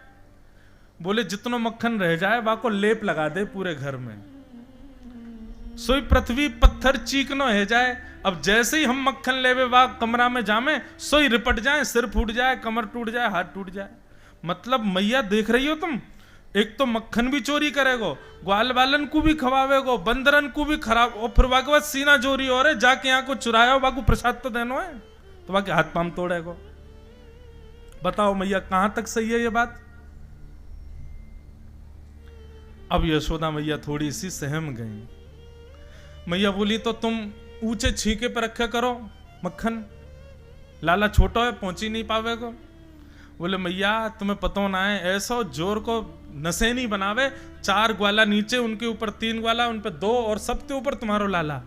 बोले जितनो मक्खन रह जाए वाको लेप लगा दे पूरे घर में, सोई पृथ्वी पत्थर चीकनो है जाए। अब जैसे ही हम मक्खन लेवे वा कमरा में जामे, सोई रिपट जाए, सिर फूट जाए, कमर टूट जाए, हाथ टूट जाए। मतलब मैया देख रही हो तुम, एक तो मक्खन भी चोरी करेगो, ग्वाल बालन को भी खवावेगो, बंदरन को भी खराब, और फिर वाके बाद सीना चोरी हो रहे, जाके यहाँ को चुराया वाको प्रसाद तो देनो है, तो वाके हाथ पाम तोड़ेगो। बताओ मैया कहां तक सही है ये बात? अब यशोदा मैया थोड़ी सी सहम गई। मैया बोली तो तुम ऊंचे छीके पर रखे करो मक्खन, लाला छोटा है पहुंच ही नहीं पावेगो। बोले मैया तुम्हें पता ना है, ऐसा जोर को नशे नहीं बनावे, 4 ग्वाला नीचे, उनके ऊपर 3 ग्वाला, उन पे 2 और सबके ऊपर तुम्हारो लाला।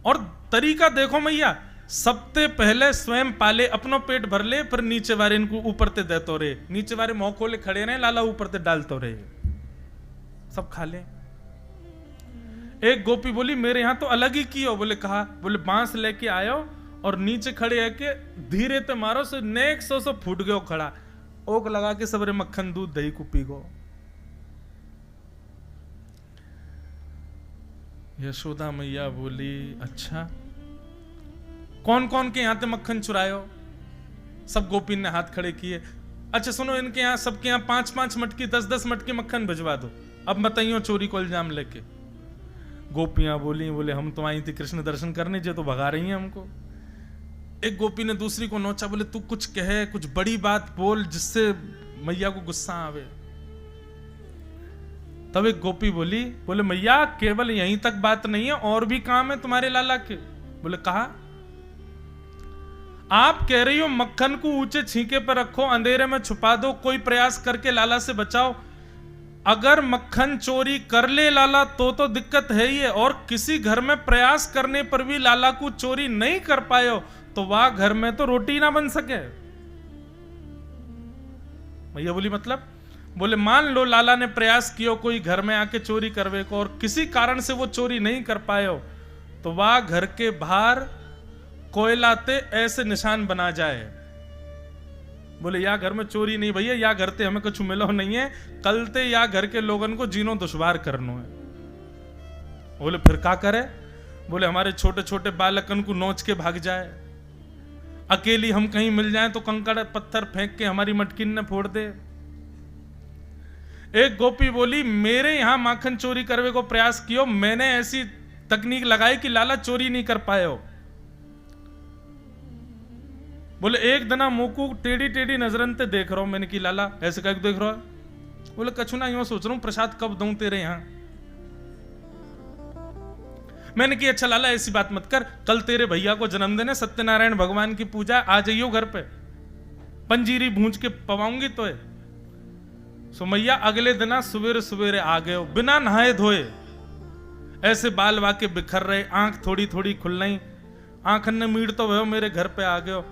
और तरीका देखो मैया, सबसे पहले स्वयं पाले, अपनो पेट भर ले, फिर नीचे वाले इनको ऊपर ते देतो रे, नीचे वाले मुंह खोले खड़े रहे, लाला ऊपर ते डालतो रे, सब खा ले। एक गोपी बोली मेरे यहां तो अलग ही कियो। बोले कहा? बोले बांस लेके आयो और नीचे खड़े है के धीरे ते मारो, सो नेक सो फूट गयो खड़ा, ओक लगा के सबरे मक्खन दूध दही को पी गो। यशोदा मैया बोली अच्छा कौन कौन के यहां ते मक्खन चुरायो? सब गोपी ने हाथ खड़े किए। अच्छा सुनो, इनके यहां सबके यहां 5-5 मटकी 10-10 मटकी मक्खन भिजवा दो, अब बताइयो चोरी को इल्जाम लेके। गोपियां बोली, बोले हम तो आई थी कृष्ण दर्शन करने, जो तो भगा रही हैं हमको। एक गोपी ने दूसरी को नोचा, बोले तू कुछ कहे, कुछ बड़ी बात बोल जिससे मैया को गुस्सा आवे। तब एक गोपी बोली, बोले मैया केवल यहीं तक बात नहीं है, और भी काम है तुम्हारे लाला के। बोले कहा? आप कह रही हो मक्खन को ऊंचे छींके पर रखो, अंधेरे में छुपा दो, कोई प्रयास करके लाला से बचाओ। अगर मक्खन चोरी कर ले लाला तो दिक्कत है ही है, और किसी घर में प्रयास करने पर भी लाला को चोरी नहीं कर पाए तो वह घर में तो रोटी ना बन सके। भैया बोली मतलब? बोले मान लो लाला ने प्रयास किया कोई घर में आके चोरी करवे को, और किसी कारण से वो चोरी नहीं कर पाए तो वह घर के बाहर कोयलाते ऐसे निशान बना जाए। बोले या घर में चोरी नहीं भैया, या घर ते हमें कुछ मिलो नहीं है, कल ते या घर के लोगन को जीनो दुश्वार करनो है। बोले फिर क्या करे? बोले हमारे छोटे छोटे बालकन को नोच के भाग जाए, अकेली हम कहीं मिल जाए तो कंकड़ पत्थर फेंक के हमारी मटकिन ने फोड़ दे। एक गोपी बोली मेरे यहां माखन चोरी करवे को प्रयास कियो, मैंने ऐसी तकनीक लगाई कि लाला चोरी नहीं कर पाए हो। बोले एक दना मुंह को टेढ़ी टेढ़ी नजरन ते देख रहा हूं मैंने कि लाला ऐसे कह देख रहा है। बोले कछु ना, यूं सोच रहा हूं प्रसाद कब दूं तेरे यहां। मैंने कि अच्छा लाला ऐसी बात मत कर, कल तेरे भैया को जन्मदिन है, सत्यनारायण भगवान की पूजा, आ जाइयो घर पे, पंजीरी भूंज के पवाऊंगी तो है। सो मैया अगले दिन सवेरे सवेरे आ गए, बिना नहाए धोए, ऐसे बाल वाके बिखर रहे, आंख थोड़ी थोड़ी खुल रही, आंखन ने मीड़ तो भयो मेरे घर पे आ गयो।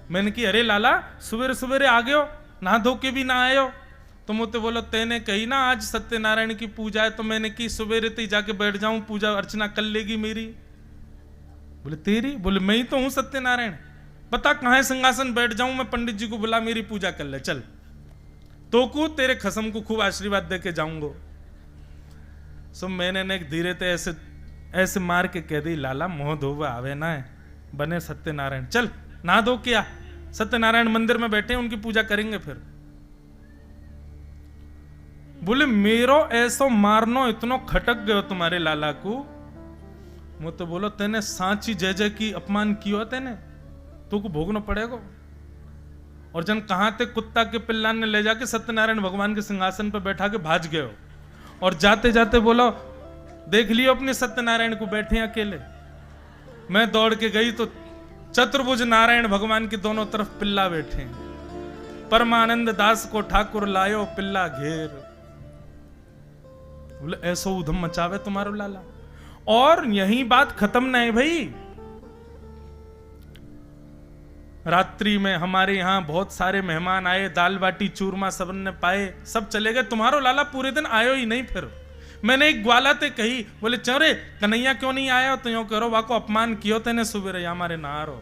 मैंने कि अरे लाला सवेरे सवेरे आ गयो, नहा धो के भी ना आयो। तो मुझे बोलो तेने कही ना आज सत्यनारायण की पूजा है, तो मैंने कि सवेरे ते जाके बैठ जाऊं, पूजा अर्चना कर लेगी मेरी। बोले तेरी? बोले मैं ही तो हूं सत्यनारायण, बता कहां सिंहासन बैठ जाऊं, मैं पंडित जी को बुला मेरी पूजा कर ले चल, तो को तेरे खसम को खूब आशीर्वाद दे के जाऊंगो। सो मैंने ने धीरे ते ऐसे ऐसे मार के कह दी लाला मोह धोवा आवे ना है, बने सत्यनारायण, चल ना धो क्या, सत्यनारायण मंदिर में बैठे उनकी पूजा करेंगे फिर। बोले मेरो ऐसो मारनो इतनो खटक गयो तुम्हारे लाला को, मुझे तो बोलो तेने सांची जय जय की अपमान कियो तेने, तो को भोगना पड़ेगा। और जन कहां ते कुत्ता के पिल्लान ने ले जाके सत्यनारायण भगवान के सिंहासन पर बैठा के भाज गयो, और जाते जाते बोलो देख लियो अपने सत्यनारायण को बैठे अकेले। मैं दौड़ के गई तो चतुर्भुज नारायण भगवान के दोनों तरफ पिल्ला बैठे। परमानंद दास को ठाकुर लायो पिल्ला घेर। बोले ऐसो उधम मचावे तुम्हारो लाला। और यही बात खत्म नहीं भाई। रात्रि में हमारे यहां बहुत सारे मेहमान आए, दाल बाटी चूरमा सबन ने पाए, सब चले गए, तुम्हारो लाला पूरे दिन आयो ही नहीं। फिर मैंने एक ग्वाला ते कही, बोले चौरे कन्हैया क्यों नहीं आया? तो यो करो वाको अपमान कियो तेने सुबह हमारे नारो।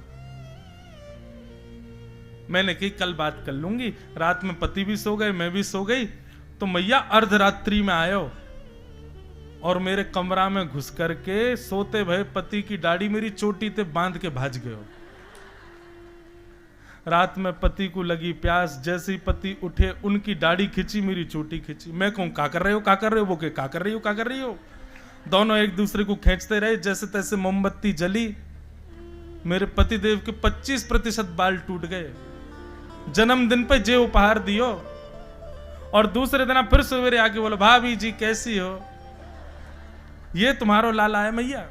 मैंने कही कल बात कर लूंगी। रात में पति भी सो गए, मैं भी सो गई। तो मैया अर्धरात्रि में आयो और मेरे कमरा में घुस करके सोते भय पति की दाढ़ी मेरी चोटी ते बांध के भाज गयो। रात में पति को लगी प्यास, जैसे ही पति उठे उनकी दाढ़ी खींची, मेरी चोटी खींची। मैं कहूं का कर रहे हो, का कर रहे हो? वो के का कर रही हो, का कर रही हो? दोनों एक दूसरे को खींचते रहे, जैसे तैसे मोमबत्ती जली। मेरे पति देव के 25% बाल टूट गए। जन्मदिन पे जे उपहार दियो। और दूसरे दिन फिर सवेरे आके बोलो भाभी जी कैसी हो? ये तुम्हारो लाला है मैया।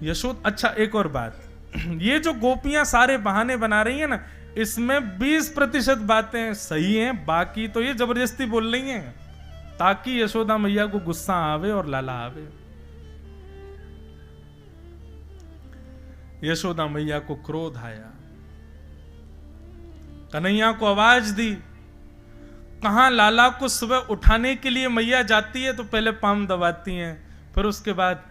यशोद अच्छा एक और बात, ये जो गोपियां सारे बहाने बना रही हैं ना, इसमें 20% बातें सही हैं, बाकी तो ये जबरदस्ती बोल रही हैं ताकि यशोदा मैया को गुस्सा आवे और लाला आवे। यशोदा मैया को क्रोध आया, कन्हैया को आवाज दी। कहां लाला को सुबह उठाने के लिए मैया जाती है तो पहले पाम दबाती हैं, फिर उसके बाद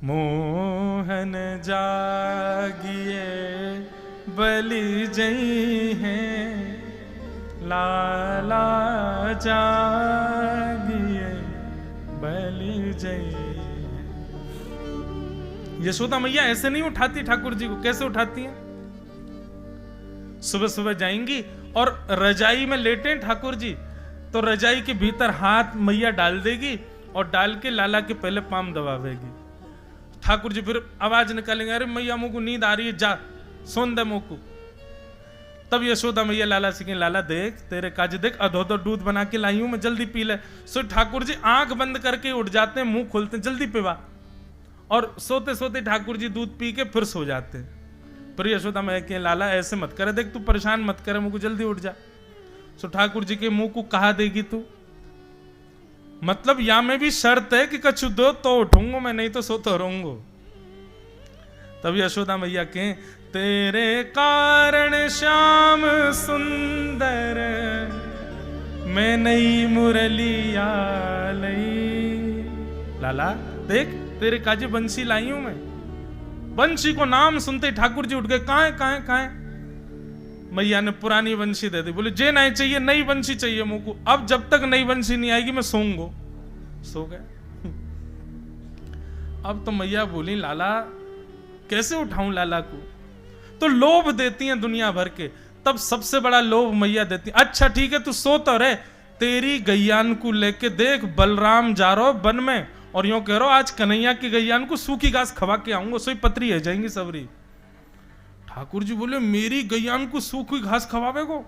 मोहन जागिए बलि जई हैं, लाला जागिए बलि जई हैं। यशोदा मैया ऐसे नहीं उठाती ठाकुर जी को। कैसे उठाती हैं? सुबह सुबह जाएंगी और रजाई में लेटे ठाकुर जी, तो रजाई के भीतर हाथ मैया डाल देगी और डाल के लाला के पहले पाम दबावेगी। ठाकुर जी फिर आवाज निकालेंगे, अरे मैया मुझको नींद आ रही है, जा सोन दे मुझको। तब यशोदा मैया लाला से कहें, लाला देख तेरे काज देख, अधो दूध बना के लाई हूं मैं, जल्दी पी ले। सो ठाकुर जी आंख बंद करके उठ जाते हैं, मुंह खोलते हैं, जल्दी पीवा। और सोते सोते ठाकुर जी दूध पी के फिर सो जाते हैं। पर यशोदा मैया कहें, लाला ऐसे मत करे, देख तू परेशान मत करे मुझको, जल्दी उठ जा। सो ठाकुर जी के मुंह को कहा देगी तू? मतलब या में भी शर्त है कि कछु दो तो उठूंगा मैं, नहीं तो सोता रहूंगा। तब यशोदा मैया कहें, तेरे कारण श्याम सुंदर मैं नई मुरलिया लई। लाला देख तेरे काजे बंसी लाई हूं मैं। बंसी को नाम सुनते ठाकुर जी उठ गए, कहां है कहां है कहां है? मैया ने पुरानी बंसी दे दी, बोले जे नहीं चाहिए, नई बंसी चाहिए मुझको। अब जब तक नई बंसी नहीं आएगी मैं सोऊंगा। सो गए। अब तो मैया बोली, लाला कैसे उठाऊं लाला को? तो लोभ देती हैं दुनिया भर के। तब सबसे बड़ा लोभ मैया देती, अच्छा ठीक है तू सो तो रहे, तेरी गैयान को लेके देख बलराम जा रहा वन में, और यूं कह रहा आज कन्हैया की गैयान को सूखी घास खवा के आऊंगा, सोई पतरी है जाएंगी सबरी। ठाकुर जी बोले, मेरी गैयान को सूखी घास खवावे को?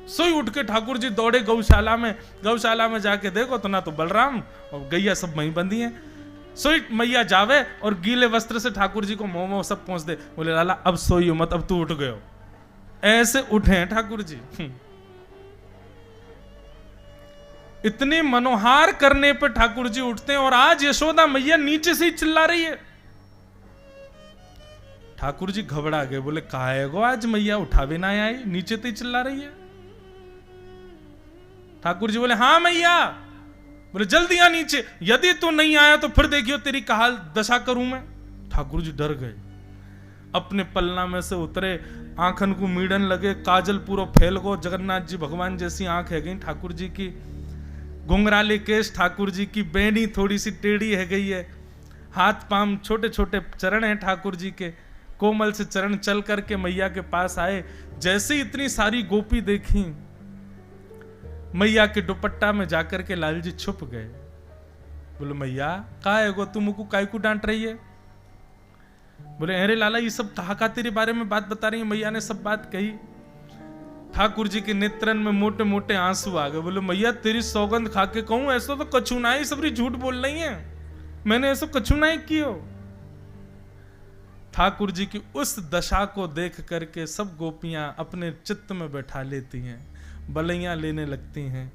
सोई उठ के ठाकुर जी दौड़े गौशाला में। गौशाला में जाके देखो तो ना तो बलराम और गैया सब वहीं बंधी हैं। सोई मैया जावे और गीले वस्त्र से ठाकुर जी को मोमो सब पहुंच दे। बोले लाला अब सोइयो मत, अब तू उठ गयो। ऐसे उठे हैं ठाकुर जी। इतने मनोहार करने पर ठाकुर जी उठते हैं। और आज यशोदा मैया नीचे से ही चिल्ला रही है। ठाकुर जी घबरा गए, बोले काहे गो आज मैया उठावे ना आई, नीचे तो ही चिल्ला रही है। ठाकुर जी बोले हाँ मैया। बोले जल्दी आ नीचे, यदि तू नहीं आया तो फिर देखियो तेरी कहाल दशा करूं मैं। ठाकुर जी डर गए, अपने पलना में से उतरे, आंखन को मीड़न लगे, काजल पूरा फैल गो, जगन्नाथ जी भगवान जैसी आंख है गई ठाकुर जी की, घुंघराले केश ठाकुर जी की, बेनी थोड़ी सी टेढ़ी है गई है, हाथ पाम छोटे छोटे चरण हैं ठाकुर जी के, कोमल से चरण चल करके मैया के पास आए। जैसे इतनी सारी गोपी देखी, मैया के दुपट्टा में जाकर के लाल जी छुप गए। बोले मैया का है गो, तुम को काय को डांट रही है? बोले अरे लाला ये सब कहा का तेरे बारे में बात बता रही है। मैया ने सब बात कही। ठाकुर जी के नेत्रन में मोटे मोटे आंसू आ गए। बोले मैया तेरी सौगंध खा के कहूं, ऐसा तो कछु ना ही, सबरी झूठ बोल रही है, मैंने ऐसा कछु ना ही कियो। ठाकुर जी की उस दशा को देख करके सब गोपियां अपने चित्त में बैठा लेती हैं, बलैया लेने लगती हैं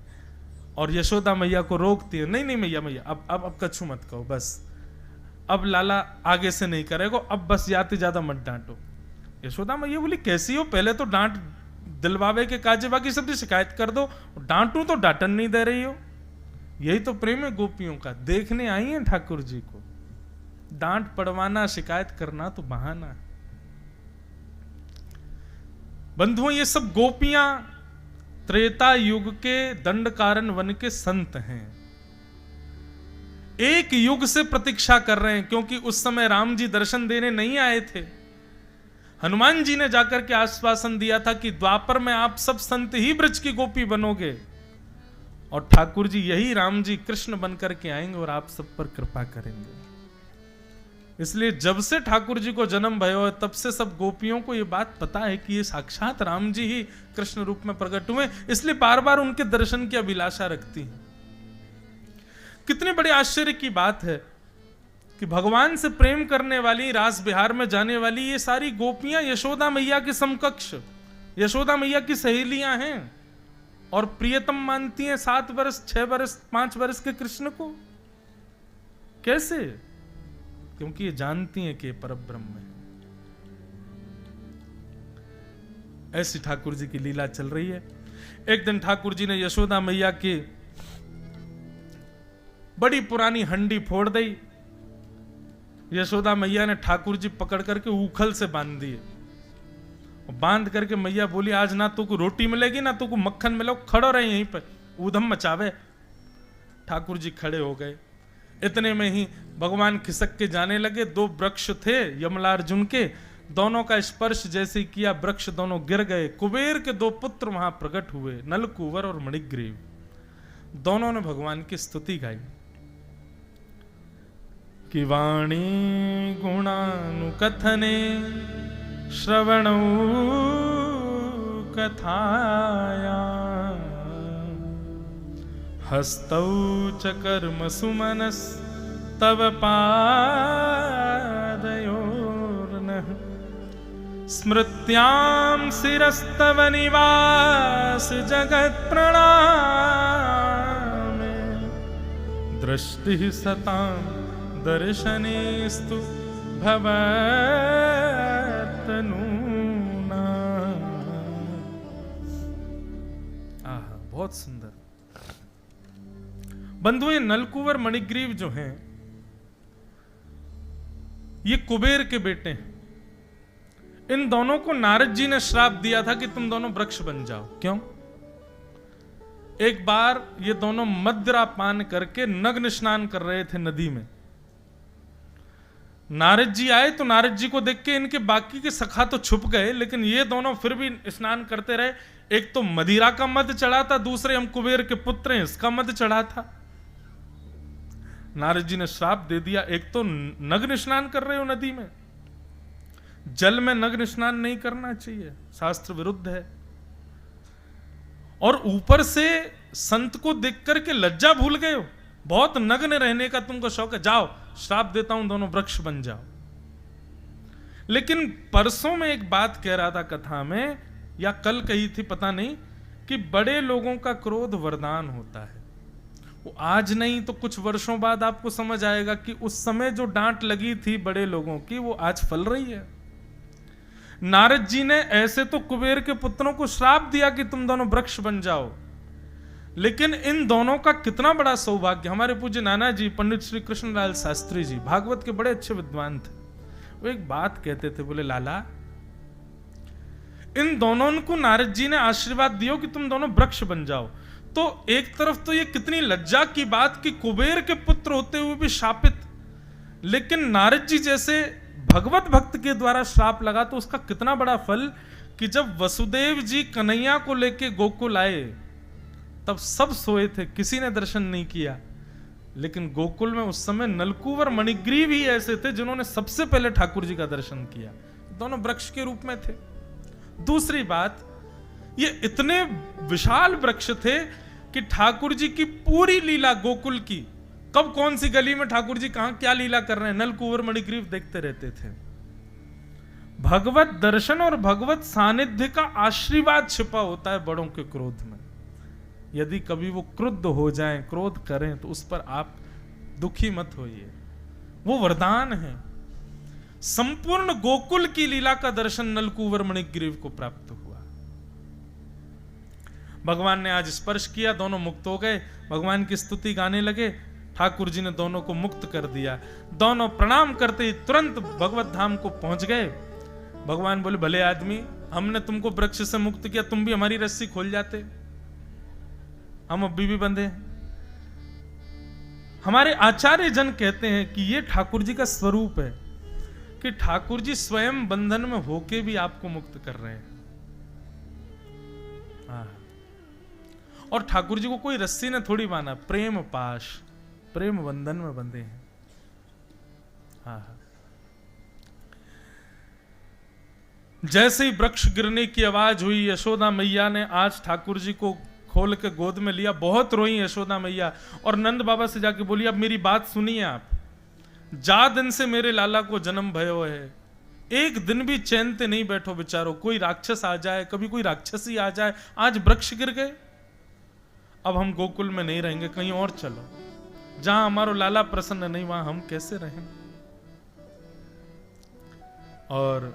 और यशोदा मैया को रोकती है, नहीं नहीं मैया अब कछु मत कहो, बस अब लाला आगे से नहीं करेगा, अब बस जाते ज्यादा मत डांटो। यशोदा मैया बोली कैसी हो, पहले तो डांट दिलवावे के काजे, बाकी सब भी शिकायत कर दो, डांटू तो डांटन नहीं दे रही हो। यही तो प्रेम है गोपियों का, देखने आई है ठाकुर जी को, डांट पड़वाना शिकायत करना तो बहाना है। बंधुओं ये सब गोपियां त्रेता युग के दंडकारण्य वन के संत हैं, एक युग से प्रतीक्षा कर रहे हैं, क्योंकि उस समय राम जी दर्शन देने नहीं आए थे। हनुमान जी ने जाकर के आश्वासन दिया था कि द्वापर में आप सब संत ही ब्रज की गोपी बनोगे, और ठाकुर जी यही राम जी कृष्ण बनकर के आएंगे और आप सब पर कृपा करेंगे। इसलिए जब से ठाकुर जी को जन्म भयो है तब से सब गोपियों को यह बात पता है कि ये साक्षात राम जी ही कृष्ण रूप में प्रकट हुए, इसलिए बार बार उनके दर्शन की अभिलाषा रखती हैं। कितने बड़े आश्चर्य की बात है कि भगवान से प्रेम करने वाली, रास बिहार में जाने वाली ये सारी गोपियां यशोदा मैया के समकक्ष, यशोदा मैया की सहेलियां हैं और प्रियतम मानती हैं 7 वर्ष 6 वर्ष 5 वर्ष के कृष्ण को। कैसे? क्योंकि ये जानती हैं कि परब्रह्म है। ऐसी ठाकुर जी की लीला चल रही है। एक दिन ठाकुर जी ने यशोदा मैया की बड़ी पुरानी हंडी फोड़ दी। यशोदा मैया ने ठाकुर जी पकड़ करके उखल से बांध दिए, बांध करके मैया बोली आज ना तो को रोटी मिलेगी ना तो को मक्खन मिलेगा, खड़ो रहे यहीं पर, ऊधम मचावे। ठाकुर जी खड़े हो गए। इतने में ही भगवान खिसक के जाने लगे। 2 वृक्ष थे यमलार्जुन के, दोनों का स्पर्श जैसे ही किया वृक्ष दोनों गिर गए। कुबेर के 2 पुत्र वहां प्रकट हुए, नलकुवर और मणिग्रीव। दोनों ने भगवान की स्तुति गाई कि वाणी गुणानुकथने श्रवणौ कथाया हस्तौ च कर्म सुमनस तव पादयोर्नः स्मृत्यां शिरस्तव निवास जगत् प्रणामे दृष्टि सतां दर्शनेस्तु भवत्तनूना। आहा, बहुत सुंदर। बंधु ये नलकुवर मणिग्रीव जो हैं ये कुबेर के बेटे हैं। इन दोनों को नारद जी ने श्राप दिया था कि तुम दोनों वृक्ष बन जाओ। क्यों? एक बार ये दोनों मदिरा पान करके नग्न स्नान कर रहे थे नदी में। नारद जी आए तो नारद जी को देख के इनके बाकी के सखा तो छुप गए, लेकिन ये दोनों फिर भी स्नान करते रहे। एक तो मदिरा का मद चढ़ा था, दूसरे हम कुबेर के पुत्र हैं इसका मद चढ़ा था। नारद जी ने श्राप दे दिया, एक तो नग्न स्नान कर रहे हो नदी में, जल में नग्न स्नान नहीं करना चाहिए, शास्त्र विरुद्ध है, और ऊपर से संत को देख करके लज्जा भूल गए हो, बहुत नग्न रहने का तुमको शौक है, जाओ श्राप देता हूं दोनों वृक्ष बन जाओ। लेकिन परसों में एक बात कह रहा था कथा में, या कल कही थी पता नहीं, कि बड़े लोगों का क्रोध वरदान होता है। वो आज नहीं तो कुछ वर्षों बाद आपको समझ आएगा कि उस समय जो डांट लगी थी बड़े लोगों की वो आज फल रही है। नारद जी ने ऐसे तो कुबेर के पुत्रों को श्राप दिया कि तुम दोनों वृक्ष बन जाओ, लेकिन इन दोनों का कितना बड़ा सौभाग्य। हमारे पूज्य नाना जी पंडित श्री कृष्णलाल शास्त्री जी भागवत के बड़े अच्छे विद्वान थे। वो एक बात कहते थे, बोले लाला इन दोनों को नारद जी ने आशीर्वाद दियो कि तुम दोनों वृक्ष बन जाओ। तो एक तरफ तो ये कितनी लज्जा की बात कि कुबेर के पुत्र होते हुए भी शापित, लेकिन नारद जी जैसे भगवत भक्त के द्वारा श्राप लगा तो उसका कितना बड़ा फल कि जब वसुदेव जी कन्हैया को लेके गोकुल आए तब सब सोए थे, किसी ने दर्शन नहीं किया। लेकिन गोकुल में उस समय नलकुवर मणिग्रीव ही ऐसे थे जिन्होंने सबसे पहले ठाकुर जी का दर्शन किया। दोनों वृक्ष के रूप में थे। दूसरी बात, ये इतने विशाल वृक्ष थे कि ठाकुर जी की पूरी लीला गोकुल की, कब कौन सी गली में ठाकुर जी कहां क्या लीला कर रहे हैं, नलकुवर मणिग्रीव देखते रहते थे। भगवत दर्शन और भगवत सानिध्य का आशीर्वाद छिपा होता है बड़ों के क्रोध में। यदि कभी वो क्रुद्ध हो जाएं, क्रोध करें, तो उस पर आप दुखी मत होइए, वो वरदान है। संपूर्ण गोकुल की लीला का दर्शन नलकूवर मणिग्रीव को प्राप्त हुआ। भगवान ने आज स्पर्श किया, दोनों मुक्त हो गए, भगवान की स्तुति गाने लगे। ठाकुर जी ने दोनों को मुक्त कर दिया। दोनों प्रणाम करते ही तुरंत भगवत धाम को पहुंच गए। भगवान बोले, भले आदमी, हमने तुमको वृक्ष से मुक्त किया, तुम भी हमारी रस्सी खोल जाते, हम अभी भी बंधे हैं। हमारे आचार्य जन कहते हैं कि ये ठाकुर जी का स्वरूप है कि ठाकुर जी स्वयं बंधन में होके भी आपको मुक्त कर रहे हैं। और ठाकुर जी को कोई रस्सी ने थोड़ी बांधा, प्रेम पाश, प्रेम बंधन में बंधे हैं। जैसे ही वृक्ष गिरने की आवाज हुई, यशोदा मैया ने आज ठाकुर जी को खोल के गोद में लिया। बहुत रोई यशोदा मैया और नंद बाबा से जाके बोली, अब मेरी बात सुनिए आप, जा दिन से मेरे लाला को जन्म भयो है, एक दिन भी चैन से नहीं बैठो बेचारो, कोई राक्षस आ जाए, कभी कोई राक्षसी आ जाए, आज वृक्ष गिर गए, अब हम गोकुल में नहीं रहेंगे, कहीं और चलो, जहां हमारो लाला प्रसन्न नहीं वहां हम कैसे रहें। और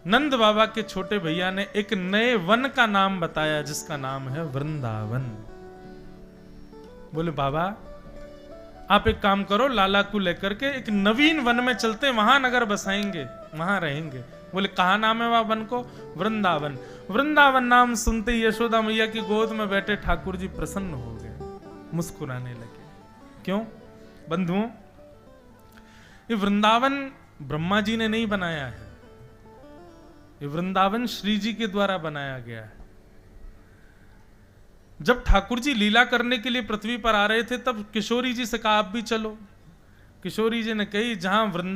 नंद बाबा के छोटे भैया ने एक नए वन का नाम बताया जिसका नाम है वृंदावन। बोले, बाबा आप एक काम करो, लाला को लेकर के एक नवीन वन में चलते, वहां नगर बसाएंगे, वहां रहेंगे। बोले, कहा नाम है वहां वन को? वृंदावन। वृंदावन नाम सुनते ही यशोदा मैया की गोद में बैठे ठाकुर जी प्रसन्न हो गए, मुस्कुराने लगे। क्यों बंधुओं? ये वृंदावन ब्रह्मा जी ने नहीं बनाया है, ये वृंदावन श्री जी के द्वारा बनाया गया है। जब ठाकुर जी लीला करने के लिए पृथ्वी पर आ रहे थे, तब किशोरी जी से कहा आप भी चलो। किशोरी जी ने कही, जहां वृंदावन